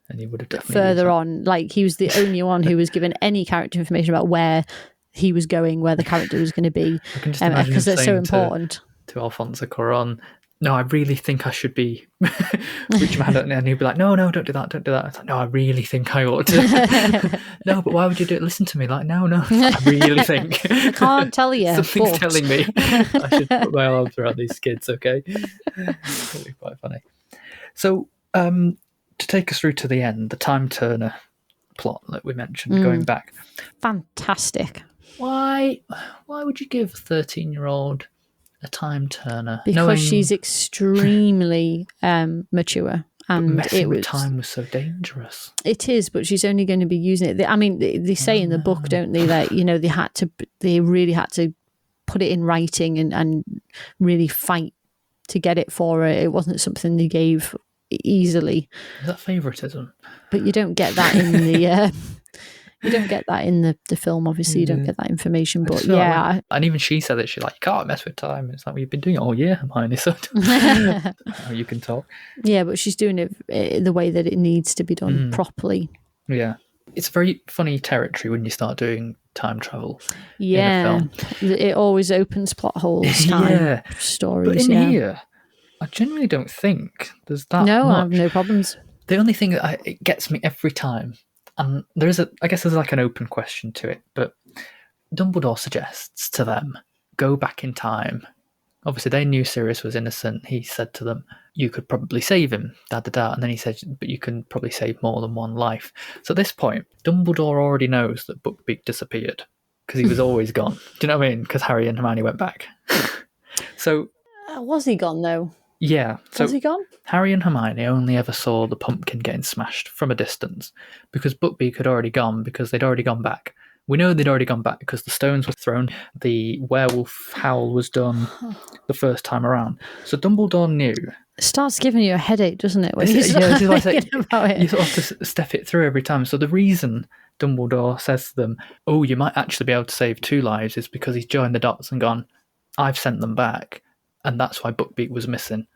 and he would have definitely further on. Like, he was the only one who was given any character information about where he was going, where the character was going to be, I can just imagine because they're so saying important. To Alfonso Cuarón, no, I really think I should be reaching my hand out, and he'd be like, no, don't do that. It's like, no, I really think I ought to. No, but why would you do it? Listen to me. Like, no, I really think. I can't tell you. Something's telling me I should put my arms around these kids, okay? That'd be quite funny. So, to take us through to the end, the time turner plot that we mentioned, going back. Fantastic. Why would you give a 13-year-old a time turner? Because she's extremely mature, and messing with time was so dangerous. It is, but she's only going to be using it. I mean, they say in the book, don't they, that they really had to put it in writing and really fight to get it for her. It wasn't something they gave easily. Is that favoritism? But you don't get that in the. You don't get that in the film, obviously. You don't get that information, but yeah. And even she said that she's like, you can't mess with time. It's like, well, you've been doing it all year, Hermione, so you can talk. Yeah, but she's doing it the way that it needs to be done properly. Yeah. It's very funny territory when you start doing time travel in a film. It always opens plot holes, stories. But in here, I genuinely don't think there's that much. I have no problems. The only thing that it gets me every time, and I guess there's like an open question to it, but Dumbledore suggests to them, go back in time. Obviously, they knew Sirius was innocent. He said to them, you could probably save him, and then he said, but you can probably save more than one life. So at this point, Dumbledore already knows that Buckbeak disappeared, because he was always gone. Do you know what I mean? Because Harry and Hermione went back. So... was he gone, though? Yeah. So was he gone? Harry and Hermione only ever saw the pumpkin getting smashed from a distance, because Buckbeak had already gone, because they'd already gone back. We know they'd already gone back because the stones were thrown, the werewolf howl was done the first time around. So Dumbledore knew. It starts giving you a headache, doesn't it? When you start thinking about it. You sort of have to step it through every time. So the reason Dumbledore says to them, oh, you might actually be able to save 2 lives, is because he's joined the dots and gone, I've sent them back. And that's why Buckbeak was missing.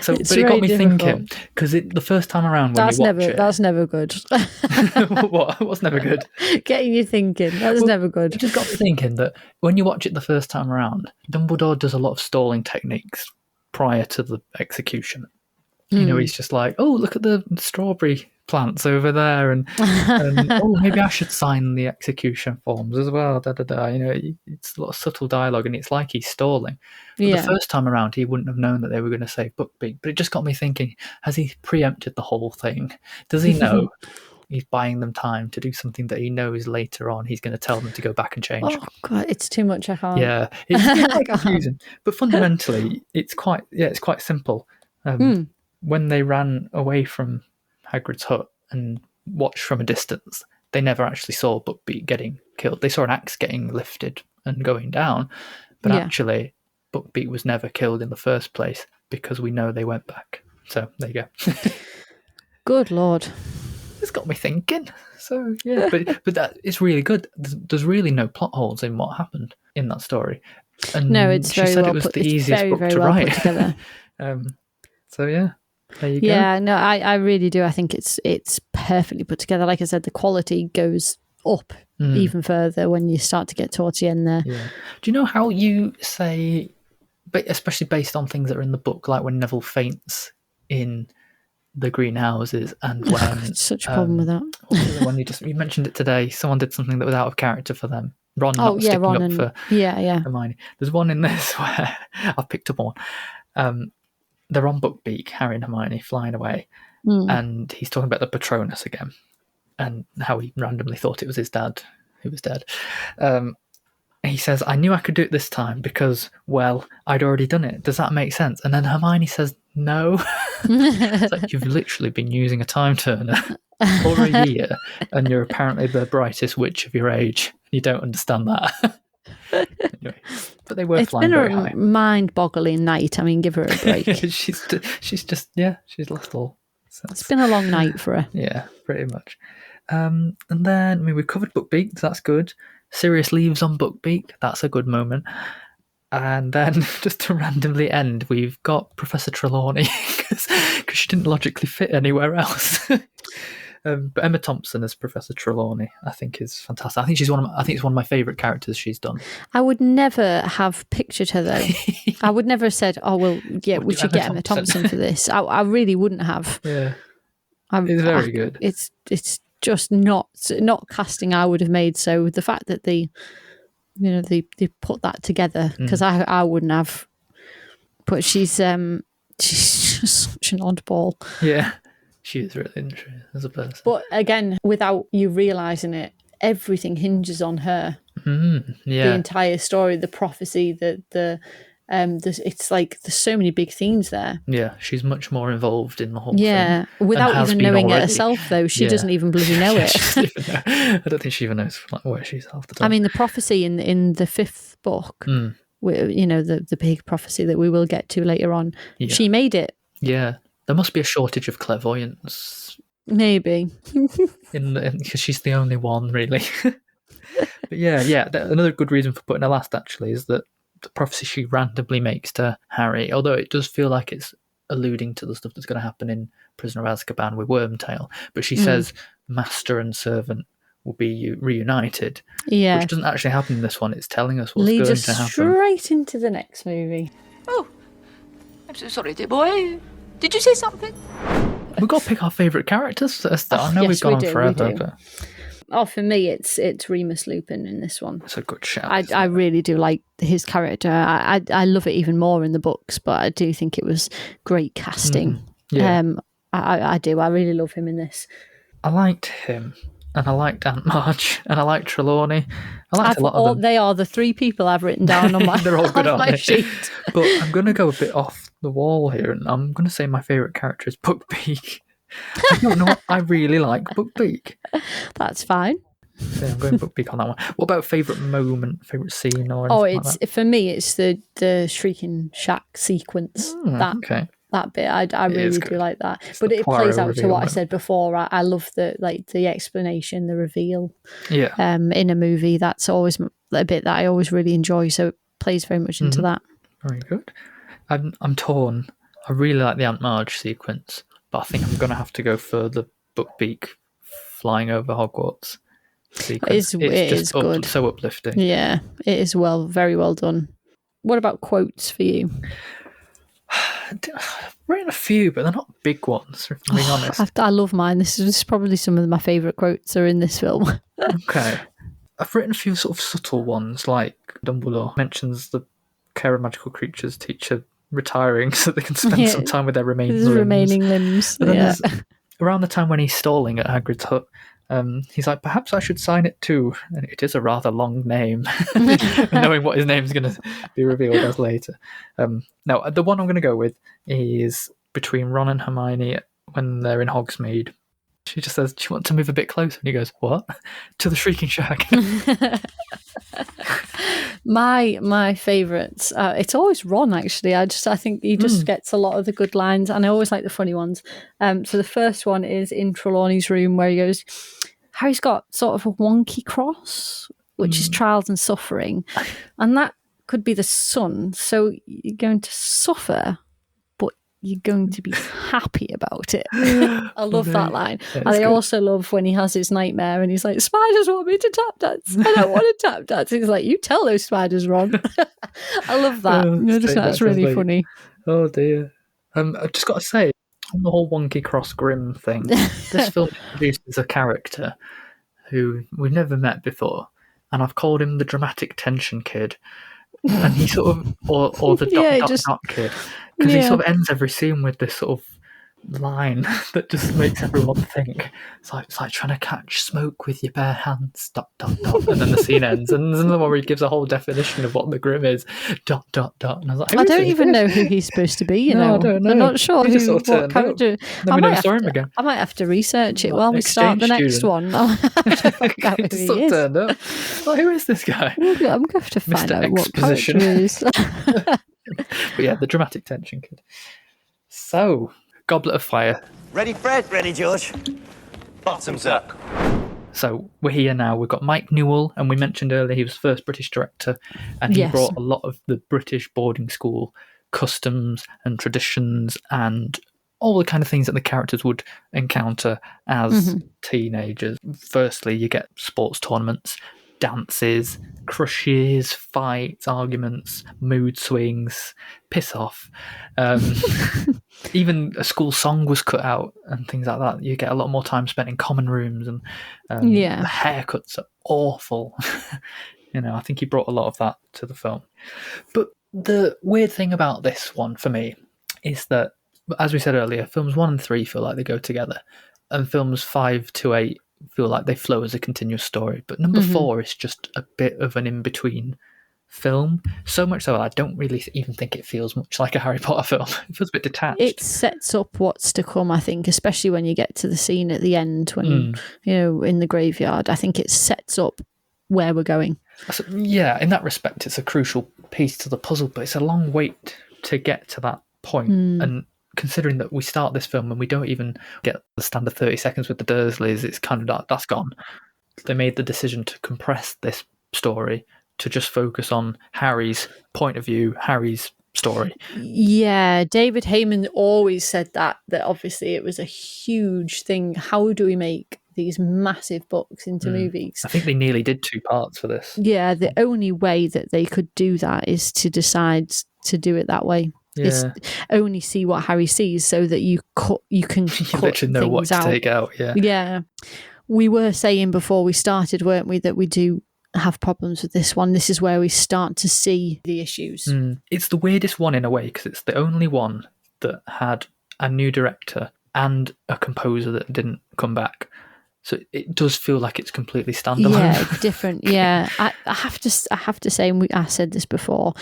So, but it got me thinking, because the first time around when you watch it... That's never good. What's never good? Getting you thinking. That's never good. It just got me thinking that when you watch it the first time around, Dumbledore does a lot of stalling techniques prior to the execution. You know, he's just like, oh, look at the strawberry plants over there, and oh, maybe I should sign the execution forms as well. You know, it's a lot of subtle dialogue, and it's like he's stalling. But the first time around, he wouldn't have known that they were going to save Buckbeak. But it just got me thinking: has he preempted the whole thing? Does he know he's buying them time to do something that he knows later on he's going to tell them to go back and change? Oh God, it's too much. I can't. Yeah, it's quite confusing. But fundamentally, it's quite simple. When they ran away from Hagrid's hut and watched from a distance, they never actually saw Buckbeak getting killed. They saw an axe getting lifted and going down, but actually Buckbeak was never killed in the first place, because we know they went back. So there you go. Good Lord. It's got me thinking. So yeah, but that it's really good. There's really no plot holes in what happened in that story. And no, it's she very said well it was put. the It's easiest very, book very to well write. put together. So yeah. There you go. Yeah, no, I really do. I think it's perfectly put together. Like I said, the quality goes up even further when you start to get towards the end there. Yeah. Do you know how you say, especially based on things that are in the book, like when Neville faints in the greenhouses, and when such a problem with that. What was the one you mentioned it today? Someone did something that was out of character for them. Ron sticking Ron up for Hermione. There's one in this where I've picked up on. They're on Buckbeak, Harry and Hermione, flying away, and he's talking about the Patronus again, and how he randomly thought it was his dad who was dead. He says, I knew I could do it this time because, well, I'd already done it. Does that make sense? And then Hermione says, no. It's like, you've literally been using a time turner for a year, and you're apparently the brightest witch of your age. You don't understand that. Anyway, but they were It's flying been very a high. mind-boggling night. I mean, give her a break. she's just she's lost all sense. It's been a long night for her. Yeah, pretty much. And then, I mean, we've covered Bookbeak, so that's good. Sirius leaves on Bookbeak, that's a good moment. And then, just to randomly end, we've got Professor Trelawney, because she didn't logically fit anywhere else. But Emma Thompson as Professor Trelawney, I think, is fantastic. I think it's one of my favourite characters she's done. I would never have pictured her, though. I would never have said, "Oh, well, yeah, we should get Emma Thompson for this." I really wouldn't have. Yeah, it's very good. It's just not casting I would have made. So the fact that they put that together, because I wouldn't have. But she's just such an oddball. Yeah, she is really interesting as a person. But again, without you realising it, everything hinges on her. Yeah, the entire story, the prophecy, it's like there's so many big themes there. Yeah, she's much more involved in the whole thing. Without even knowing it herself, though. She doesn't even bloody know it. I don't think she even knows where she's half the time. I mean, the prophecy in the 5th book, the big prophecy that we will get to later on, she made it. Yeah, there must be a shortage of clairvoyance. Maybe. Because she's the only one, really. But yeah, another good reason for putting her last, actually, is that the prophecy she randomly makes to Harry, although it does feel like it's alluding to the stuff that's going to happen in Prisoner of Azkaban with Wormtail, but she says master and servant will be reunited, which doesn't actually happen in this one. It's telling us what's going to happen. Straight into the next movie. Oh, I'm so sorry, dear boy. Did you say something? We've got to pick our favourite characters. I know we've gone on forever, but... Oh, for me, it's Remus Lupin in this one. It's a good shout. I really do like his character. I love it even more in the books, but I do think it was great casting. Yeah. I do. I really love him in this. I liked him, and I liked Aunt Marge, and I liked Trelawney. I liked a lot of them. They are the 3 people I've written down on my, They're all good, on my sheet. But I'm going to go a bit off the wall here, and I'm going to say my favourite character is Bookbeak. I don't know what I really like Bookbeak. That's fine. So I'm going Bookbeak on that one. What about favourite moment, favourite scene, or anything like that? For me, it's the Shrieking Shack sequence. That bit, I really do like that. But it plays out to what I said before. I love the explanation, the reveal. Yeah. In a movie, that's always a bit that I always really enjoy. So it plays very much into that. Very good. I'm torn. I really like the Aunt Marge sequence, but I think I'm going to have to go for the Bookbeak flying over Hogwarts sequence. It is good. So uplifting. Yeah, it is very well done. What about quotes for you? I've written a few, but they're not big ones, if I'm being honest. I love mine. This is probably some of my favourite quotes are in this film. Okay. I've written a few sort of subtle ones, like Dumbledore mentions the care of magical creatures teacher retiring so they can spend some time with their remaining limbs. Around the time when he's stalling at Hagrid's hut, he's like, perhaps I should sign it too. And it is a rather long name, knowing what his name's going to be revealed as later. Now, the one I'm going to go with is between Ron and Hermione when they're in Hogsmeade. She just says, do you want to move a bit closer? And he goes, what? To the Shrieking Shack. My favourites, it's always Ron, actually. I think he just gets a lot of the good lines, and I always like the funny ones. So the first one is in Trelawney's room, where he goes, Harry's got sort of a wonky cross, which is trials and suffering, and that could be the sun. So you're going to suffer, but you're going to be happy about it. I love that line. And I also love when he has his nightmare and he's like, spiders want me to tap dance. I don't want to tap dance. He's like, you tell those spiders, Ron. I love that. That's really funny. Oh dear. I've just got to say, on the whole wonky cross grim thing, this film introduces a character who we've never met before, and I've called him the dramatic tension kid. And he sort of, or the dot kid, because he sort of ends every scene with this sort of line that just makes everyone think. It's like trying to catch smoke with your bare hands. ... And then the scene ends, and then the one where he gives a whole definition of what the Grim is. ... And I was like, I don't even know who he's supposed to be. I don't know. I'm not sure He just who, sort of what character. Then we never saw him again. I might have to research it Like while we start the next exchange one. I'll have to find out He who just he sort of is. turned up. Like, who is this guy? I'm going to have to find Mr. out what Exposition. character it is. But yeah, the dramatic tension kid. So, Goblet of Fire. Ready, Fred? Ready, George. Bottoms up. So we're here now. We've got Mike Newell, and we mentioned earlier he was first British director, and he Yes. brought a lot of the British boarding school customs and traditions and all the kind of things that the characters would encounter as teenagers. Firstly, you get sports tournaments, dances, crushes, fights, arguments, mood swings, piss off. Even a school song was cut out and things like that. You get a lot more time spent in common rooms, and the haircuts are awful. I think he brought a lot of that to the film. But the weird thing about this one for me is that, as we said earlier, films 1 and 3 feel like they go together, and films 5 to 8 feel like they flow as a continuous story. But number 4 is just a bit of an in-between film. So much so I don't really even think it feels much like a Harry Potter film. It feels a bit detached. It sets up what's to come, I think, especially when you get to the scene at the end when, in the graveyard. I think it sets up where we're going. So, yeah, in that respect, it's a crucial piece to the puzzle, but it's a long wait to get to that point. And considering that we start this film and we don't even get the standard 30 seconds with the Dursleys, it's kind of like, that's gone. They made the decision to compress this story to just focus on Harry's point of view, Harry's story. Yeah, David Heyman always said that obviously it was a huge thing. How do we make these massive books into movies? I think they nearly did 2 parts for this. Yeah, the only way that they could do that is to decide to do it that way. Yeah. It's only see what Harry sees so that you can cut literally know what to take out. Yeah. We were saying before we started, weren't we, that we do have problems with this one. This is where we start to see the issues. It's the weirdest one in a way because it's the only one that had a new director and a composer that didn't come back. So it does feel like it's completely standalone. Yeah, different. Yeah, I have to say, and I said this before,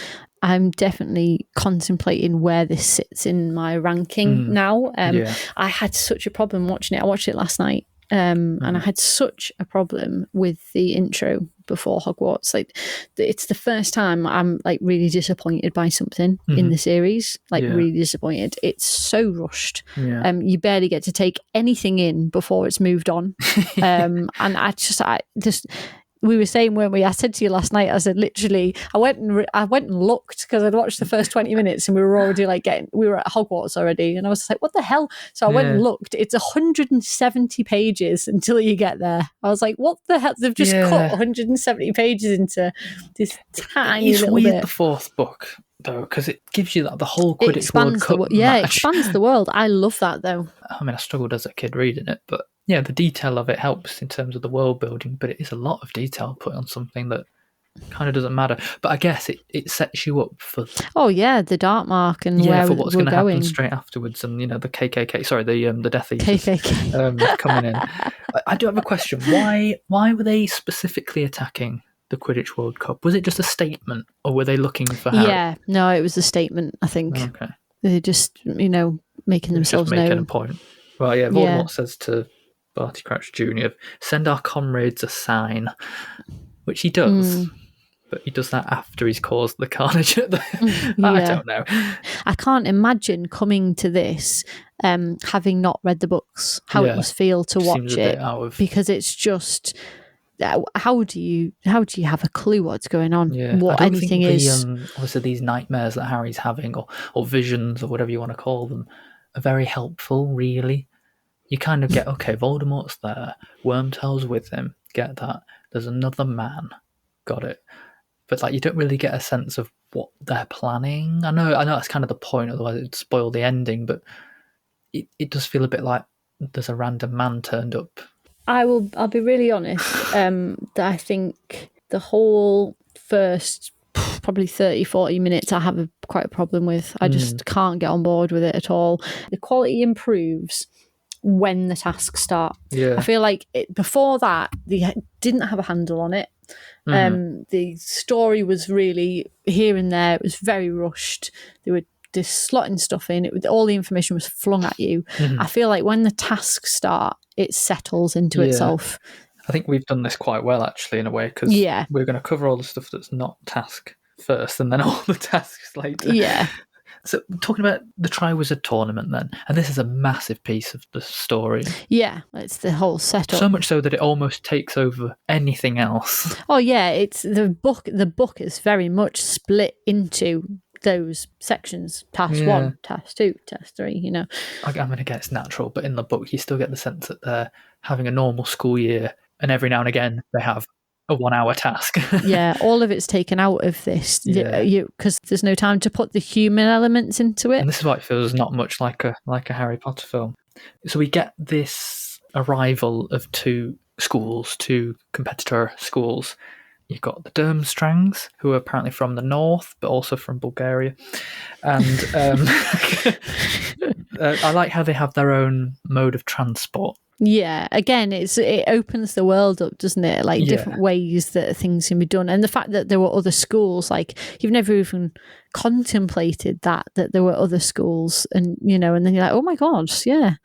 I'm definitely contemplating where this sits in my ranking now. I had such a problem watching it. I watched it last night. And I had such a problem with the intro before Hogwarts. Like, it's the first time I'm like really disappointed by something in the series. Really disappointed. It's so rushed. You barely get to take anything in before it's moved on. And I just we were saying, weren't we? I said to you last night, I said, literally, I went and looked because I'd watched the first 20 minutes and we were already we were at Hogwarts already. And I was like, what the hell? So I went and looked. It's 170 pages until you get there. I was like, what the hell? They've just cut 170 pages into this tiny it's little weird, bit. The 4th book, though, because it gives you the whole Quidditch World Cup match. It expands the world. I love that, though. I mean, I struggled as a kid reading it, but yeah, the detail of it helps in terms of the world building, but it is a lot of detail put on something that kind of doesn't matter. But I guess it sets you up for... Oh, yeah, the Dark Mark and where for what's we're going to going. happen straight afterwards, and, the KKK, sorry, the Death Eaters KKK. coming in. I do have a question. Why were they specifically attacking the Quidditch World Cup? Was it just a statement, or were they looking for Harry? Yeah, no, it was a statement, I think. Okay. They're just, making themselves just making known. a point. Well, yeah, Voldemort says to Barty Crouch Jr., send our comrades a sign, which he does, but he does that after he's caused the carnage at the... I don't know. I can't imagine coming to this, having not read the books, how it must feel to watch it, because it's just... How do you have a clue what's going on? What anything is? Obviously, these nightmares that Harry's having, or visions, or whatever you want to call them, are very helpful. Really, you kind of get, okay, Voldemort's there, Wormtail's with him. Get that? There's another man. Got it. But you don't really get a sense of what they're planning. I know that's kind of the point. Otherwise, it'd spoil the ending. But it does feel a bit like there's a random man turned up. I'll be really honest, that I think the whole first probably 30, 40 minutes I have quite a problem with. I just can't get on board with it at all. The quality improves when the tasks start. Yeah. I feel like before that, they didn't have a handle on it. The story was really here and there. It was very rushed. They were just slotting stuff in. All the information was flung at you. I feel like when the tasks start, it settles into itself. I think we've done this quite well, actually, in a way, because we're going to cover all the stuff that's not task first and then all the tasks later. Yeah. So talking about the Triwizard Tournament then, and this is a massive piece of the story. Yeah, it's the whole setup. So much so that it almost takes over anything else. Oh yeah, it's the book. The book is very much split into those sections. Task 1, task 2, task 3, you know. I'm going to guess natural, but in the book you still get the sense that they're having a normal school year and every now and again they have a 1 hour task. Yeah, all of it's taken out of this because there's no time to put the human elements into it. And this is why it feels not much like a Harry Potter film. So we get this arrival of two competitor schools. You've got the Durmstrangs, who are apparently from the north, but also from Bulgaria. And I like how they have their own mode of transport. Yeah, again, it opens the world up, doesn't it? Like different ways that things can be done, and the fact that there were other schools, like you've never even contemplated that there were other schools, and you know, and then you're like, oh my god, yeah.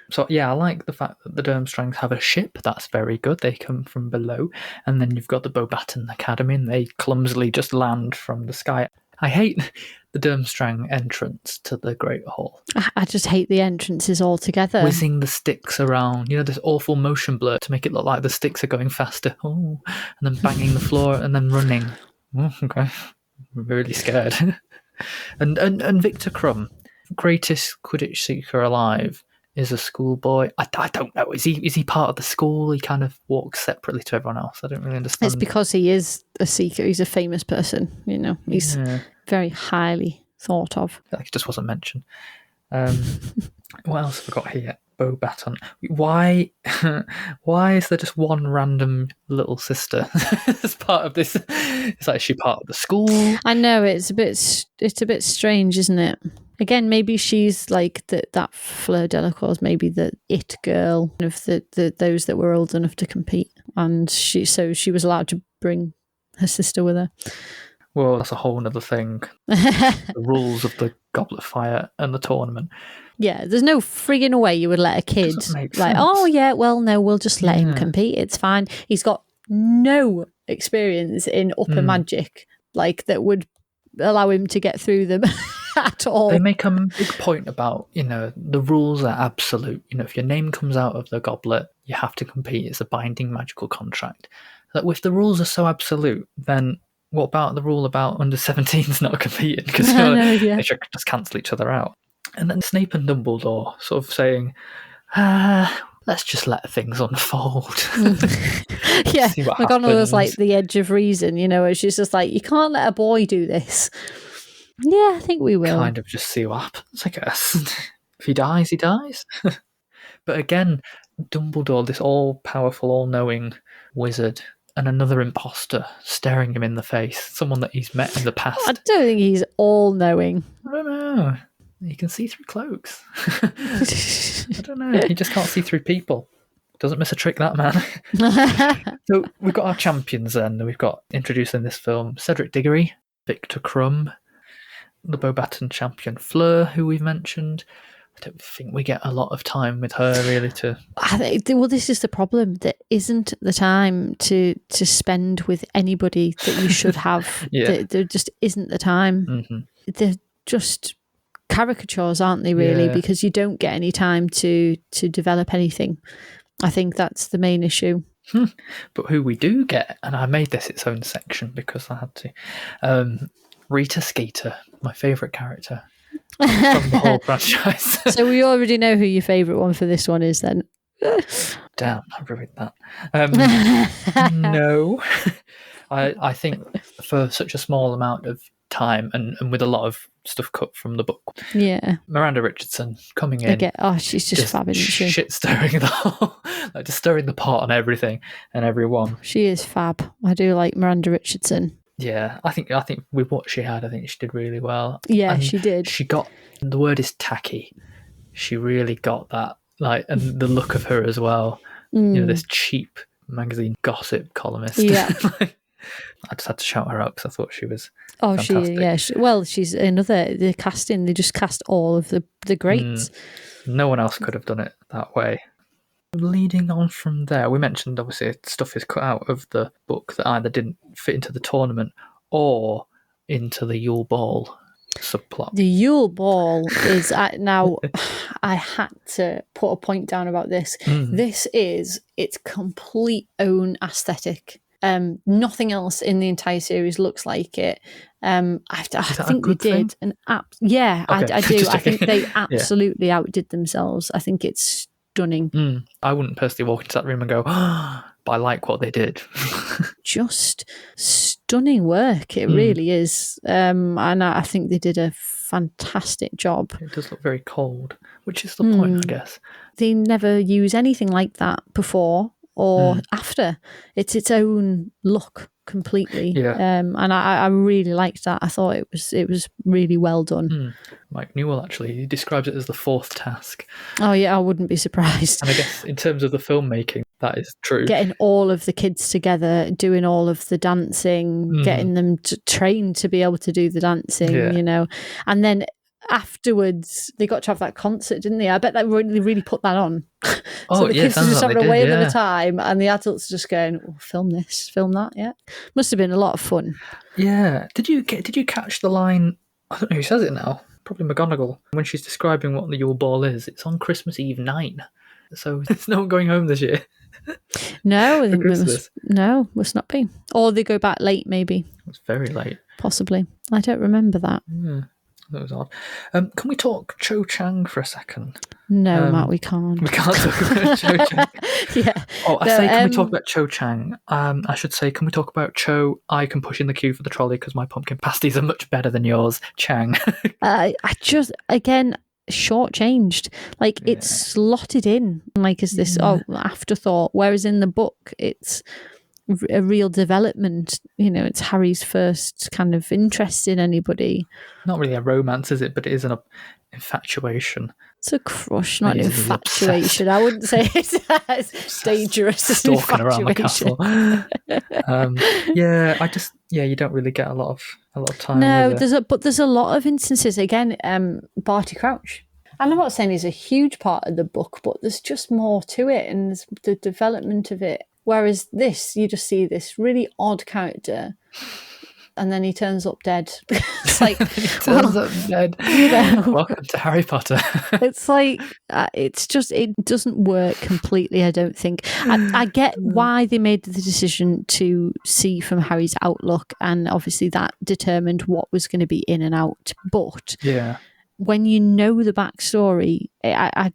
So yeah, I like the fact that the Durmstrangs have a ship. That's very good. They come from below, and then you've got the Beauxbaton Academy, and they clumsily just land from the sky. I hate the Durmstrang entrance to the Great Hall. I just hate the entrances altogether. Whizzing the sticks around, you know, this awful motion blur to make it look like the sticks are going faster. Oh, and then banging the floor and then running. Oh, okay, I'm really scared. and Victor Crumb, greatest Quidditch seeker alive, is a schoolboy. I don't know. Is he part of the school? He kind of walks separately to everyone else. I don't really understand. It's because he is a seeker. He's a famous person. You know, he's very highly thought of. He just wasn't mentioned. What else have I got here? Beauxbaton. Why is there just one random little sister as part of this? Is that she part of the school? I know it's a bit strange, isn't it? Again, maybe she's like that Fleur Delacour's maybe the it girl of the those that were old enough to compete, and she was allowed to bring her sister with her. Well, that's a whole other thing. The rules of the Goblet of Fire and the tournament. Yeah, there's no frigging way you would let a kid like, oh yeah, well no, we'll just let him compete. It's fine. He's got no experience in upper magic, like that would allow him to get through them at all. They make a big point about, you know, the rules are absolute. You know, if your name comes out of the goblet, you have to compete. It's a binding magical contract. That if the rules are so absolute, then what about the rule about under 17s not competing? Because they should just cancel each other out. And then Snape and Dumbledore sort of saying, let's just let things unfold. Yeah, McGonagall was like the edge of reason, you know, and she's just like, you can't let a boy do this. Yeah, I think we will. Kind of just see what happens, I guess. If he dies, he dies. But again, Dumbledore, this all-powerful, all-knowing wizard, and another imposter staring him in the face, someone that he's met in the past. I don't think he's all-knowing. I don't know. He can see through cloaks. I don't know. He just can't see through people. Doesn't miss a trick, that man. So we've got our champions then. We've got, introducing this film, Cedric Diggory, Victor Crumb, the Beauxbaton champion Fleur, who we've mentioned. I don't think we get a lot of time with her, really, to... Well, this is the problem. There isn't the time to spend with anybody that you should have. There just isn't the time. Mm-hmm. They're just caricatures, aren't they, really? Yeah. Because you don't get any time to develop anything. I think that's the main issue. But who we do get, and I made this its own section because I had to, Rita Skeeter, my favourite character from the whole franchise. So we already know who your favourite one for this one is then. Damn, I ruined that. No. I think for such a small amount of time and with a lot of stuff cut from the book. Yeah. Miranda Richardson coming in. She's just fabulous. Shit stirring the whole, just stirring the pot on everything and everyone. She is fab. I do like Miranda Richardson. Yeah, I think with what she had, I think she did really well. Yeah, And she did. She got, the word is tacky. She really got that, like, and the look of her as well. This cheap magazine gossip columnist. Yeah. I just had to shout her up because I thought she was Oh, fantastic. she's another, the casting, they just cast all of the greats. No one else could have done it that way. Leading on from there, we mentioned obviously stuff is cut out of the book that either didn't fit into the tournament or into the Yule Ball subplot. The Yule Ball is now. I had to put a point down about this. This is its complete own aesthetic. Nothing else in the entire series looks like it. I think they did an app. Yeah, okay. I do. I think they absolutely outdid themselves. I think it's stunning. I wouldn't personally walk into that room and go, but I like what they did. Just stunning work. It really is. And I think they did a fantastic job. It does look very cold, which is the point, I guess. They never use anything like that before or after. It's its own look completely. Yeah. And I really liked that. I thought it was really well done. Mike Newell, actually, he describes it as the fourth task. Oh yeah, I wouldn't be surprised. And I guess in terms of the filmmaking, that is true. Getting all of the kids together, doing all of the dancing, getting them trained to be able to do the dancing, and then afterwards they got to have that concert, didn't they? I bet that they really put that on. So the kids are just having a whale of a time, and the adults are just going, film this, film that. Yeah, must have been a lot of fun. Yeah. Did you catch the line? I don't know who says it now. Probably McGonagall, when she's describing what the Yule Ball is. It's on Christmas Eve 9, so there's no one going home this year. No, must not be. Or they go back late, maybe. It's very late. Possibly. I don't remember that. Yeah, that was odd. Can we talk Cho Chang for a second? No, Matt, we can't. We can't talk about Cho Chang. Yeah. Oh, can we talk about Cho Chang? I should say, can we talk about Cho? I can push in the queue for the trolley because my pumpkin pasties are much better than yours. Chang. I just, again, shortchanged. Like, it's slotted in, like, as this afterthought, whereas in the book, it's a real development. It's Harry's first kind of interest in anybody. Not really a romance, is it? But it is an infatuation. It's a crush, not an infatuation. I wouldn't say it's dangerous. Stalking around the castle. You don't really get a lot of time. No, there's a lot of instances. Again, Barty Crouch. And I'm not saying he's a huge part of the book, but there's just more to it, and there's the development of it. Whereas this, you just see this really odd character, and then he turns up dead. It's like he turns up dead. Welcome to Harry Potter. It's like it doesn't work completely. I don't think. I get why they made the decision to see from Harry's outlook, and obviously that determined what was going to be in and out. But when you know the backstory, I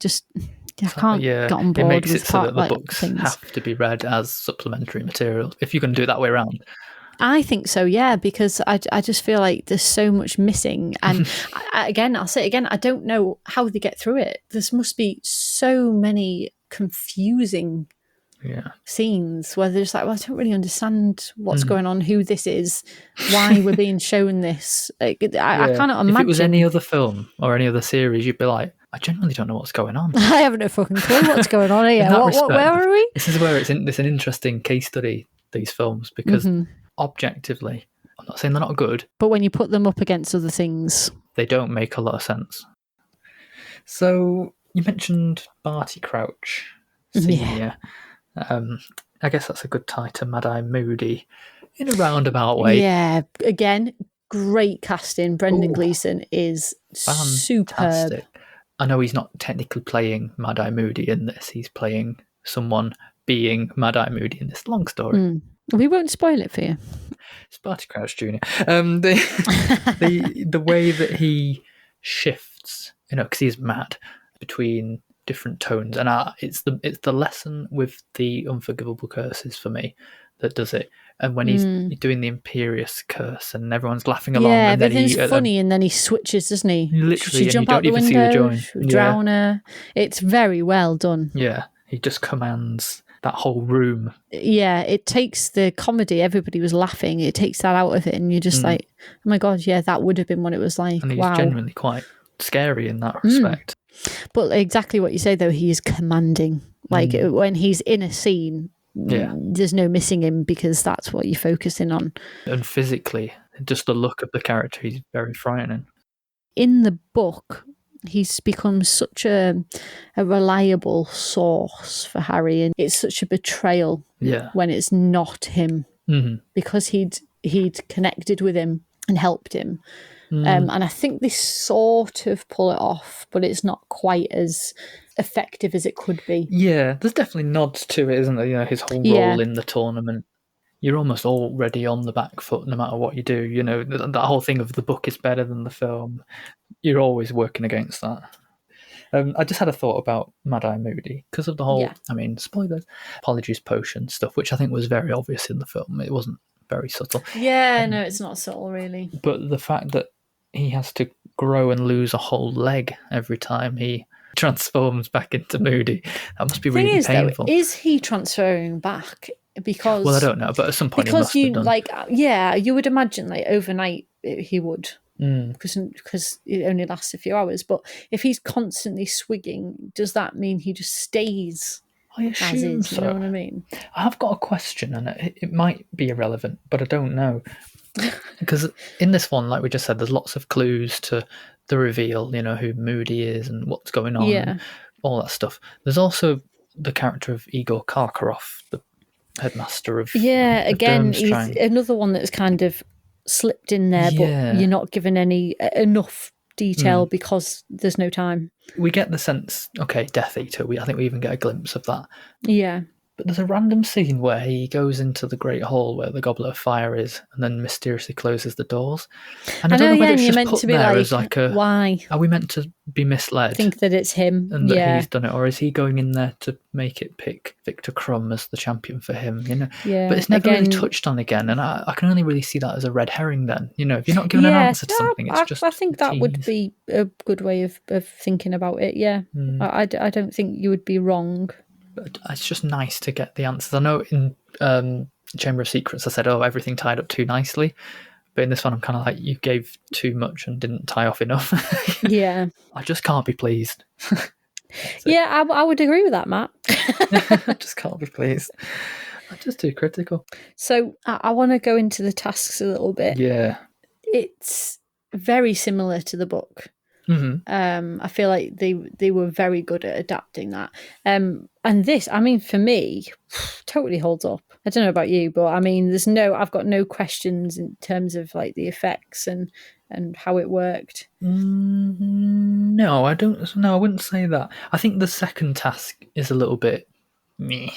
can't get on board. It makes with it so that the books have to be read as supplementary material if you're going to do it that way around. I think so, yeah, because I just feel like there's so much missing. And I'll say it again, I don't know how they get through it. There must be so many confusing scenes where they're just like, well, I don't really understand what's going on, who this is, why we're being shown this. I cannot imagine. If it was any other film or any other series, you'd be like, I genuinely don't know what's going on. I haven't a fucking clue what's going on here. Where are we? This is where it's an interesting case study, these films, because objectively, I'm not saying they're not good, but when you put them up against other things, they don't make a lot of sense. So you mentioned Barty Crouch Senior. I guess that's a good tie to Mad-Eye Moody in a roundabout way. Yeah, again, great casting. Brendan Gleeson is superb. I know he's not technically playing Mad-Eye Moody in this. He's playing someone being Mad-Eye Moody in this long story. We won't spoil it for you. It's Barty Crouch Jr. The way that he shifts, because he's mad, between different tones, and it's the lesson with the Unforgivable Curses for me that does it. And when he's doing the Imperious Curse and everyone's laughing along, and everything's funny, and then he switches, doesn't he? Literally, she jump out the window, drown her. It's very well done. Yeah, he just commands that whole room. Yeah, it takes the comedy, everybody was laughing, it takes that out of it, and you're just like, oh my God, yeah, that would have been what it was like. And he's wow. genuinely quite scary in that respect. But exactly what you say, though, he is commanding. Like when he's in a scene, there's no missing him because that's what you're focusing on. And physically, just the look of the character, he's very frightening. In the book, he's become such a reliable source for Harry, and it's such a betrayal when it's not him, because he'd connected with him and helped him. And I think they sort of pull it off, but it's not quite as effective as it could be. Yeah, there's definitely nods to it, isn't there? You know, his whole role in the tournament. You're almost already on the back foot no matter what you do. You know, that whole thing of the book is better than the film. You're always working against that. I just had a thought about Mad-Eye Moody because of the whole, I mean, spoilers, apologies potion stuff, which I think was very obvious in the film. It wasn't very subtle. Yeah, no, it's not subtle, really. But the fact that he has to grow and lose a whole leg every time he transforms back into Moody, that must be really painful. Though, is he transferring back? Because, well, I don't know, but at some point he must have done. Like, you would imagine like overnight he would, because it only lasts a few hours. But if he's constantly swigging, does that mean he just stays? I assume so. You know what I mean? I have got a question, and it might be irrelevant, but I don't know. Because in this one, like we just said, there's lots of clues to the reveal, you know, who Moody is and what's going on, and all that stuff. There's also the character of Igor Karkaroff, the headmaster of again, he's another one that's kind of slipped in there, but you're not given enough detail because there's no time. We get the sense, okay, Death Eater, I think we even get a glimpse of that. Yeah. But there's a random scene where he goes into the Great Hall where the Goblet of Fire is and then mysteriously closes the doors. And I don't know whether it's just put there as like a... Why? Are we meant to be misled? Think that it's him. And that he's done it? Or is he going in there to make it pick Victor Crumb as the champion for him? You know? Yeah. But it's never really touched on again. And I can only really see that as a red herring then. You know, if you're not given an answer to something, it's just... I think that would be a good way of thinking about it, yeah. I don't think you would be wrong. But it's just nice to get the answers. I know in Chamber of Secrets I said, everything tied up too nicely. But in this one I'm kind of like, you gave too much and didn't tie off enough. Yeah. I just can't be pleased. Yeah, I would agree with that, Matt. I just can't be pleased. I'm just too critical. So I want to go into the tasks a little bit. Yeah. It's very similar to the book. I feel like they were very good at adapting that. And this, I mean, for me, totally holds up. I don't know about you, but I mean, I've got no questions in terms of like the effects and how it worked. No, I don't. No, I wouldn't say that. I think the second task is a little bit meh.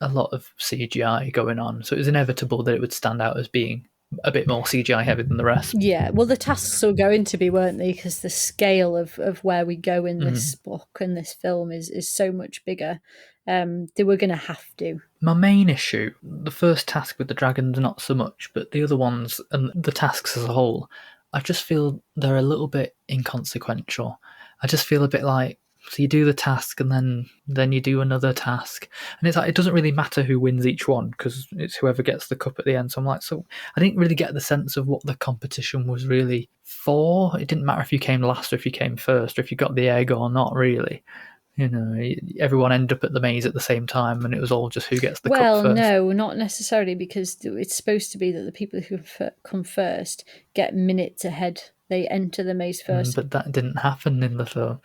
A lot of CGI going on, so it was inevitable that it would stand out as being a bit more CGI heavy than the rest. Yeah, well, the tasks were going to be, weren't they? Because the scale of where we go in this book and this film is so much bigger. They were going to have to. My main issue, the first task with the dragons, not so much, but the other ones and the tasks as a whole, I just feel they're a little bit inconsequential. I just feel a bit like, so you do the task and then you do another task. And it's like, it doesn't really matter who wins each one because it's whoever gets the cup at the end. So I'm like, so I didn't really get the sense of what the competition was really for. It didn't matter if you came last or if you came first or if you got the egg or not, really. You know, everyone ended up at the maze at the same time and it was all just who gets the cup first. Well, no, not necessarily, because it's supposed to be that the people who come first get minutes ahead. They enter the maze first. But that didn't happen in the film.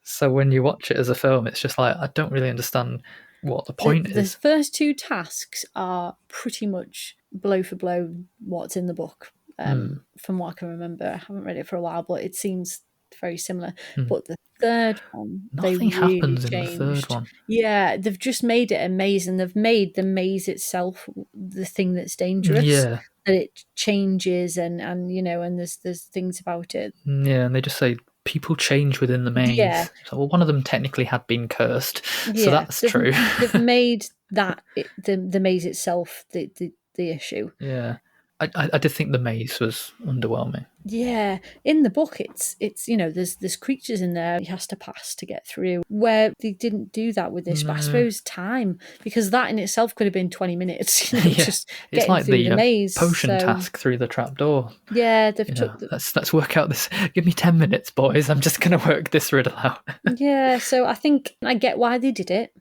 So when you watch it as a film, it's just like, I don't really understand what the point is. The first two tasks are pretty much blow for blow what's in the book, from what I can remember. I haven't read it for a while, but it seems very similar. But the third one, nothing happens in the third one. Yeah, they've just made it amazing. They've made the maze itself the thing that's dangerous. Yeah. That it changes and you know, and there's things about it. Yeah, and they just say people change within the maze. Yeah. So, well, one of them technically had been cursed, so that's true. They've made that the maze itself the issue. Yeah, I did think the maze was underwhelming. Yeah, in the book, it's there's creatures in there he has to pass to get through. Where they didn't do that with this, but I suppose time, because that in itself could have been 20 minutes. Just it's getting like through the maze. potion task through the trapdoor. Yeah, they've took. Let's work out this. Give me 10 minutes, boys. I'm just gonna work this riddle out. Yeah, so I think I get why they did it.